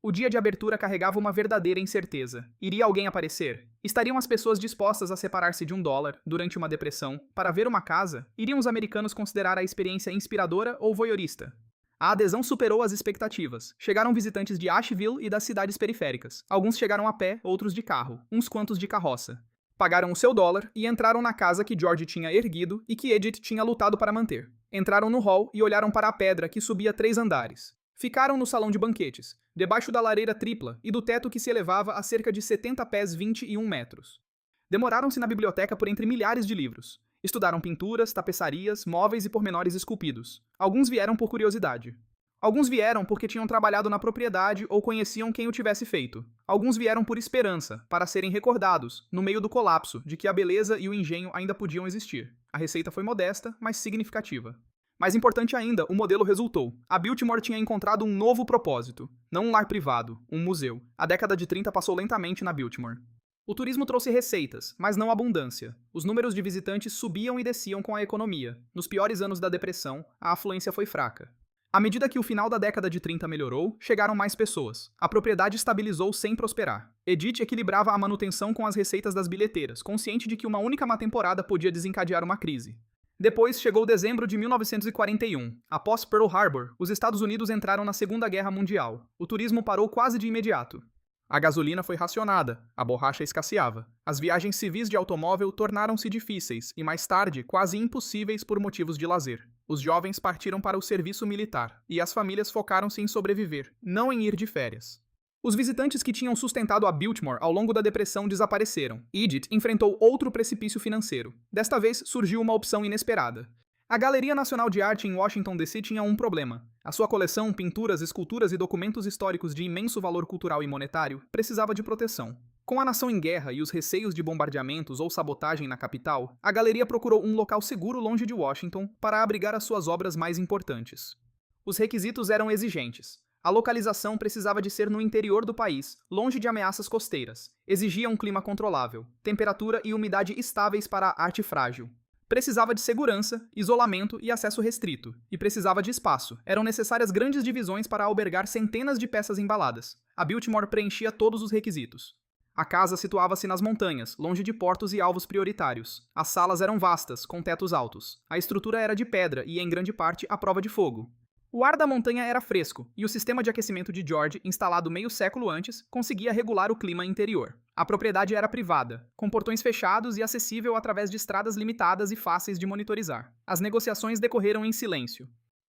O dia de abertura carregava uma verdadeira incerteza. Iria alguém aparecer? Estariam as pessoas dispostas a separar-se de $1 durante uma depressão para ver uma casa? Iriam os americanos considerar a experiência inspiradora ou voyeurista? A adesão superou as expectativas. Chegaram visitantes de Asheville e das cidades periféricas. Alguns chegaram a pé, outros de carro, uns quantos de carroça. Pagaram o seu $1 e entraram na casa que George tinha erguido e que Edith tinha lutado para manter. Entraram no hall e olharam para a pedra que subia 3 andares. Ficaram no salão de banquetes, debaixo da lareira tripla e do teto que se elevava a cerca de 70 pés 21 metros. Demoraram-se na biblioteca por entre milhares de livros. Estudaram pinturas, tapeçarias, móveis e pormenores esculpidos. Alguns vieram por curiosidade. Alguns vieram porque tinham trabalhado na propriedade ou conheciam quem o tivesse feito. Alguns vieram por esperança, para serem recordados, no meio do colapso, de que a beleza e o engenho ainda podiam existir. A receita foi modesta, mas significativa. Mais importante ainda, o modelo resultou. A Biltmore tinha encontrado um novo propósito. Não um lar privado, um museu. A década de 30 passou lentamente na Biltmore. O turismo trouxe receitas, mas não abundância. Os números de visitantes subiam e desciam com a economia. Nos piores anos da depressão, a afluência foi fraca. À medida que o final da década de 30 melhorou, chegaram mais pessoas. A propriedade estabilizou sem prosperar. Edith equilibrava a manutenção com as receitas das bilheteiras, consciente de que uma única má temporada podia desencadear uma crise. Depois chegou dezembro de 1941. Após Pearl Harbor, os Estados Unidos entraram na Segunda Guerra Mundial. O turismo parou quase de imediato. A gasolina foi racionada, a borracha escasseava. As viagens civis de automóvel tornaram-se difíceis e, mais tarde, quase impossíveis por motivos de lazer. Os jovens partiram para o serviço militar, e as famílias focaram-se em sobreviver, não em ir de férias. Os visitantes que tinham sustentado a Biltmore ao longo da depressão desapareceram. Edith enfrentou outro precipício financeiro. Desta vez, surgiu uma opção inesperada. A Galeria Nacional de Arte em Washington, D.C. tinha um problema. A sua coleção, pinturas, esculturas e documentos históricos de imenso valor cultural e monetário, precisava de proteção. Com a nação em guerra e os receios de bombardeamentos ou sabotagem na capital, a galeria procurou um local seguro longe de Washington para abrigar as suas obras mais importantes. Os requisitos eram exigentes. A localização precisava de ser no interior do país, longe de ameaças costeiras. Exigia um clima controlável, temperatura e umidade estáveis para a arte frágil. Precisava de segurança, isolamento e acesso restrito. E precisava de espaço. Eram necessárias grandes divisões para albergar centenas de peças embaladas. A Biltmore preenchia todos os requisitos. A casa situava-se nas montanhas, longe de portos e alvos prioritários. As salas eram vastas, com tetos altos. A estrutura era de pedra e, em grande parte, à prova de fogo. O ar da montanha era fresco, e o sistema de aquecimento de George, instalado meio século antes, conseguia regular o clima interior. A propriedade era privada, com portões fechados e acessível através de estradas limitadas e fáceis de monitorizar. As negociações decorreram em silêncio.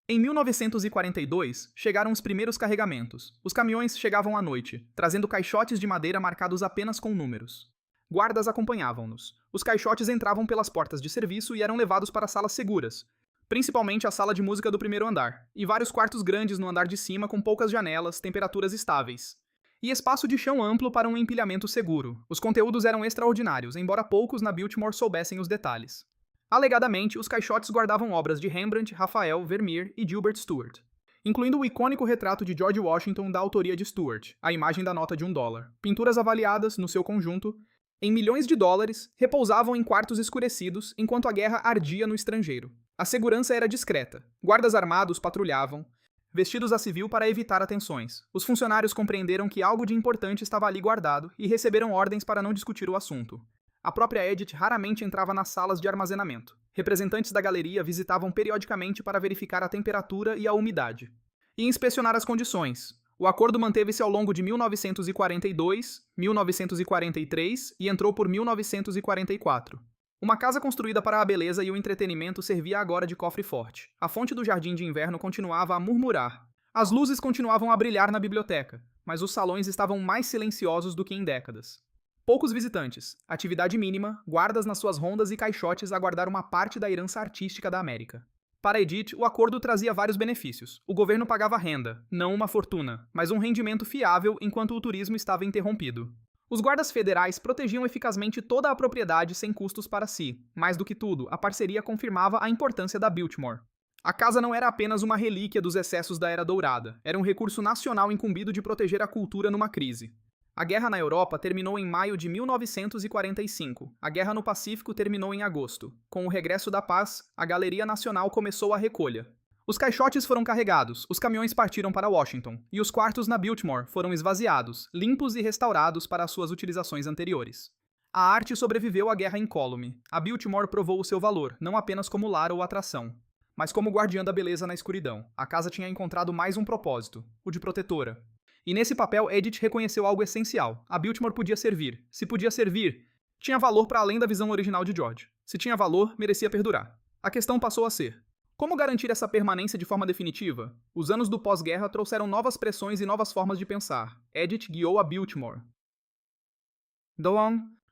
Em 1942, chegaram os primeiros carregamentos. Os caminhões chegavam à noite, trazendo caixotes de madeira marcados apenas com números. Guardas acompanhavam-nos. Os caixotes entravam pelas portas de serviço e eram levados para salas seguras, principalmente a sala de música do primeiro andar, e vários quartos grandes no andar de cima com poucas janelas, temperaturas estáveis. E espaço de chão amplo para um empilhamento seguro. Os conteúdos eram extraordinários, embora poucos na Biltmore soubessem os detalhes. Alegadamente, os caixotes guardavam obras de Rembrandt, Raphael, Vermeer e Gilbert Stuart, incluindo o icônico retrato de George Washington da autoria de Stuart, a imagem da nota de $1. Pinturas avaliadas, no seu conjunto, em milhões de dólares, repousavam em quartos escurecidos enquanto a guerra ardia no estrangeiro. A segurança era discreta. Guardas armados patrulhavam, vestidos a civil para evitar atenções. Os funcionários compreenderam que algo de importante estava ali guardado e receberam ordens para não discutir o assunto. A própria Edith raramente entrava nas salas de armazenamento. Representantes da galeria visitavam periodicamente para verificar a temperatura e a umidade e inspecionar as condições. O acordo manteve-se ao longo de 1942, 1943 e entrou por 1944. Uma casa construída para a beleza e o entretenimento servia agora de cofre forte. A fonte do jardim de inverno continuava a murmurar. As luzes continuavam a brilhar na biblioteca, mas os salões estavam mais silenciosos do que em décadas. Poucos visitantes, atividade mínima, guardas nas suas rondas e caixotes a guardar uma parte da herança artística da América. Para Edith, o acordo trazia vários benefícios. O governo pagava renda, não uma fortuna, mas um rendimento fiável enquanto o turismo estava interrompido. Os guardas federais protegiam eficazmente toda a propriedade sem custos para si. Mais do que tudo, a parceria confirmava a importância da Biltmore. A casa não era apenas uma relíquia dos excessos da Era Dourada, era um recurso nacional incumbido de proteger a cultura numa crise. A guerra na Europa terminou em maio de 1945. A guerra no Pacífico terminou em agosto. Com o regresso da paz, a Galeria Nacional começou a recolha. Os caixotes foram carregados, os caminhões partiram para Washington, e os quartos na Biltmore foram esvaziados, limpos e restaurados para as suas utilizações anteriores. A arte sobreviveu à guerra incólume. A Biltmore provou o seu valor, não apenas como lar ou atração, mas como guardiã da beleza na escuridão. A casa tinha encontrado mais um propósito, o de protetora. E nesse papel, Edith reconheceu algo essencial. A Biltmore podia servir. Se podia servir, tinha valor para além da visão original de George. Se tinha valor, merecia perdurar. A questão passou a ser: como garantir essa permanência de forma definitiva? Os anos do pós-guerra trouxeram novas pressões e novas formas de pensar. Edith guiou a Biltmore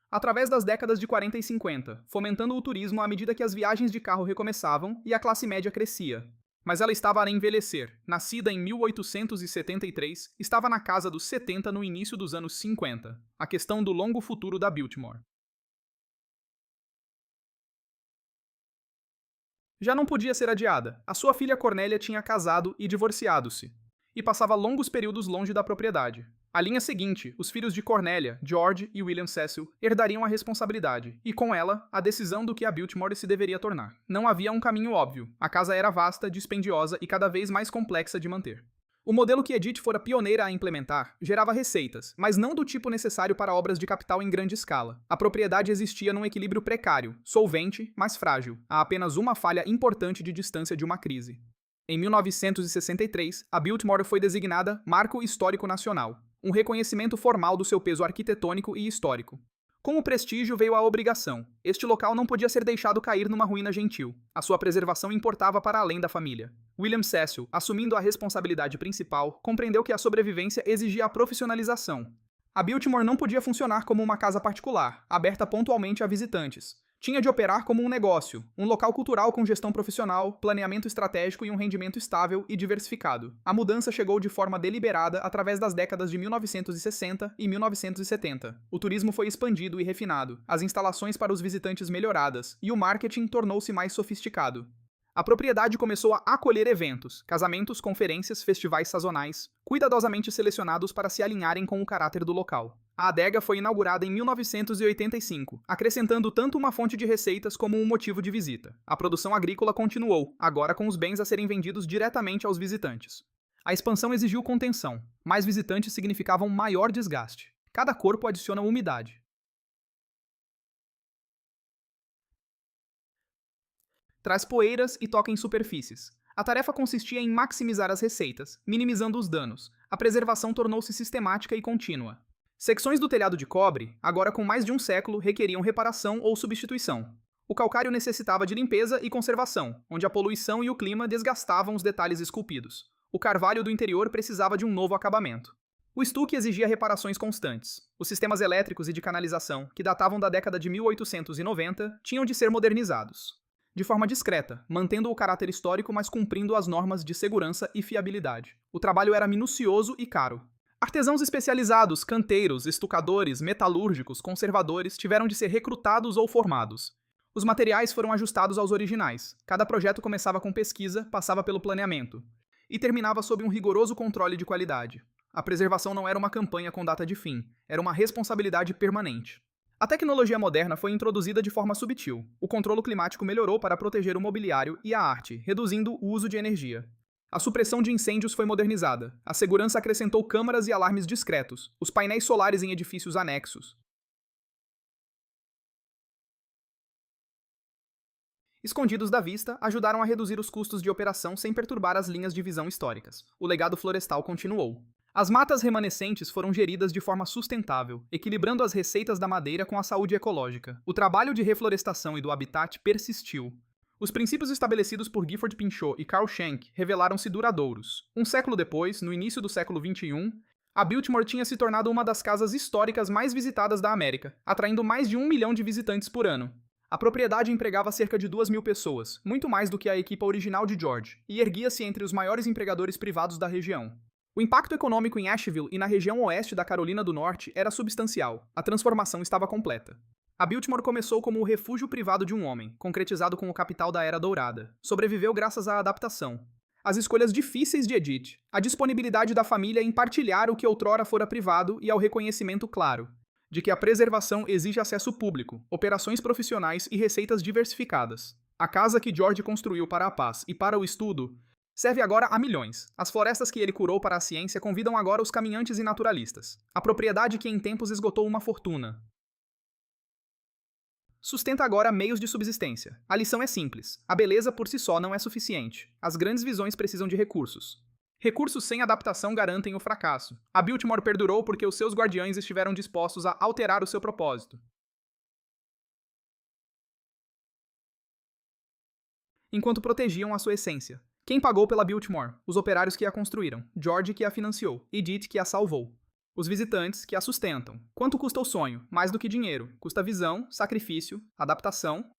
através das décadas de 40 e 50, fomentando o turismo à medida que as viagens de carro recomeçavam e a classe média crescia. Mas ela estava a envelhecer. Nascida em 1873, estava na casa dos 70 no início dos anos 50. A questão do longo futuro da Biltmore já não podia ser adiada. A sua filha Cornélia tinha casado e divorciado-se, e passava longos períodos longe da propriedade. A linha seguinte, os filhos de Cornélia, George e William Cecil, herdariam a responsabilidade, e com ela, a decisão do que a Biltmore se deveria tornar. Não havia um caminho óbvio. A casa era vasta, dispendiosa e cada vez mais complexa de manter. O modelo que Edith fora pioneira a implementar gerava receitas, mas não do tipo necessário para obras de capital em grande escala. A propriedade existia num equilíbrio precário, solvente, mas frágil, a apenas uma falha importante de distância de uma crise. Em 1963, a Biltmore foi designada Marco Histórico Nacional, um reconhecimento formal do seu peso arquitetônico e histórico. Com o prestígio veio a obrigação. Este local não podia ser deixado cair numa ruína gentil. A sua preservação importava para além da família. William Cecil, assumindo a responsabilidade principal, compreendeu que a sobrevivência exigia a profissionalização. A Biltmore não podia funcionar como uma casa particular, aberta pontualmente a visitantes. Tinha de operar como um negócio, um local cultural com gestão profissional, planeamento estratégico e um rendimento estável e diversificado. A mudança chegou de forma deliberada através das décadas de 1960 e 1970. O turismo foi expandido e refinado, as instalações para os visitantes melhoradas, e o marketing tornou-se mais sofisticado. A propriedade começou a acolher eventos, casamentos, conferências, festivais sazonais, cuidadosamente selecionados para se alinharem com o caráter do local. A adega foi inaugurada em 1985, acrescentando tanto uma fonte de receitas como um motivo de visita. A produção agrícola continuou, agora com os bens a serem vendidos diretamente aos visitantes. A expansão exigiu contenção. Mais visitantes significavam maior desgaste. Cada corpo adiciona umidade. Traz poeiras e toca em superfícies. A tarefa consistia em maximizar as receitas, minimizando os danos. A preservação tornou-se sistemática e contínua. Secções do telhado de cobre, agora com mais de um século, requeriam reparação ou substituição. O calcário necessitava de limpeza e conservação, onde a poluição e o clima desgastavam os detalhes esculpidos. O carvalho do interior precisava de um novo acabamento. O estuque exigia reparações constantes. Os sistemas elétricos e de canalização, que datavam da década de 1890, tinham de ser modernizados. De forma discreta, mantendo o caráter histórico, mas cumprindo as normas de segurança e fiabilidade. O trabalho era minucioso e caro. Artesãos especializados, canteiros, estucadores, metalúrgicos, conservadores tiveram de ser recrutados ou formados. Os materiais foram ajustados aos originais. Cada projeto começava com pesquisa, passava pelo planeamento e terminava sob um rigoroso controle de qualidade. A preservação não era uma campanha com data de fim, era uma responsabilidade permanente. A tecnologia moderna foi introduzida de forma sutil. O controle climático melhorou para proteger o mobiliário e a arte, reduzindo o uso de energia. A supressão de incêndios foi modernizada. A segurança acrescentou câmaras e alarmes discretos, os painéis solares em edifícios anexos. Escondidos da vista, ajudaram a reduzir os custos de operação sem perturbar as linhas de visão históricas. O legado florestal continuou. As matas remanescentes foram geridas de forma sustentável, equilibrando as receitas da madeira com a saúde ecológica. O trabalho de reflorestação e do habitat persistiu. Os princípios estabelecidos por Gifford Pinchot e Carl Schenck revelaram-se duradouros. Um século depois, no início do século XXI, a Biltmore tinha se tornado uma das casas históricas mais visitadas da América, atraindo mais de 1 milhão de visitantes por ano. A propriedade empregava cerca de 2.000 pessoas, muito mais do que a equipa original de George, e erguia-se entre os maiores empregadores privados da região. O impacto econômico em Asheville e na região oeste da Carolina do Norte era substancial. A transformação estava completa. A Biltmore começou como o refúgio privado de um homem, concretizado com o capital da Era Dourada. Sobreviveu graças à adaptação. As escolhas difíceis de Edith, a disponibilidade da família em partilhar o que outrora fora privado e ao reconhecimento claro de que a preservação exige acesso público, operações profissionais e receitas diversificadas. A casa que George construiu para a paz e para o estudo serve agora a milhões. As florestas que ele curou para a ciência convidam agora os caminhantes e naturalistas. A propriedade que em tempos esgotou uma fortuna sustenta agora meios de subsistência. A lição é simples. A beleza por si só não é suficiente. As grandes visões precisam de recursos. Recursos sem adaptação garantem o fracasso. A Biltmore perdurou porque os seus guardiães estiveram dispostos a alterar o seu propósito. Enquanto protegiam a sua essência. Quem pagou pela Biltmore? Os operários que a construíram, George que a financiou, Edith que a salvou. Os visitantes que a sustentam. Quanto custa o sonho? Mais do que dinheiro. Custa visão, sacrifício, adaptação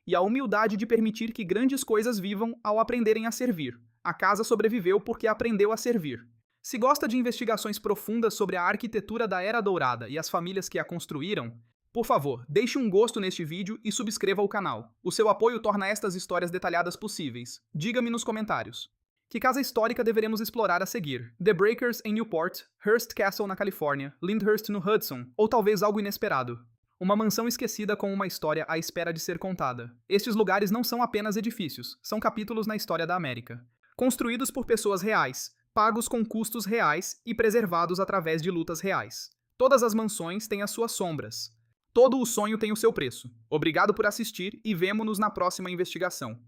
e a humildade de permitir que grandes coisas vivam ao aprenderem a servir. A casa sobreviveu porque aprendeu a servir. Se gosta de investigações profundas sobre a arquitetura da Era Dourada e as famílias que a construíram, por favor, deixe um gosto neste vídeo e subscreva o canal. O seu apoio torna estas histórias detalhadas possíveis. Diga-me nos comentários. Que casa histórica deveremos explorar a seguir? The Breakers em Newport, Hearst Castle na Califórnia, Lyndhurst no Hudson, ou talvez algo inesperado? Uma mansão esquecida com uma história à espera de ser contada. Estes lugares não são apenas edifícios, são capítulos na história da América. Construídos por pessoas reais, pagos com custos reais e preservados através de lutas reais. Todas as mansões têm as suas sombras. Todo o sonho tem o seu preço. Obrigado por assistir e vemo-nos na próxima investigação.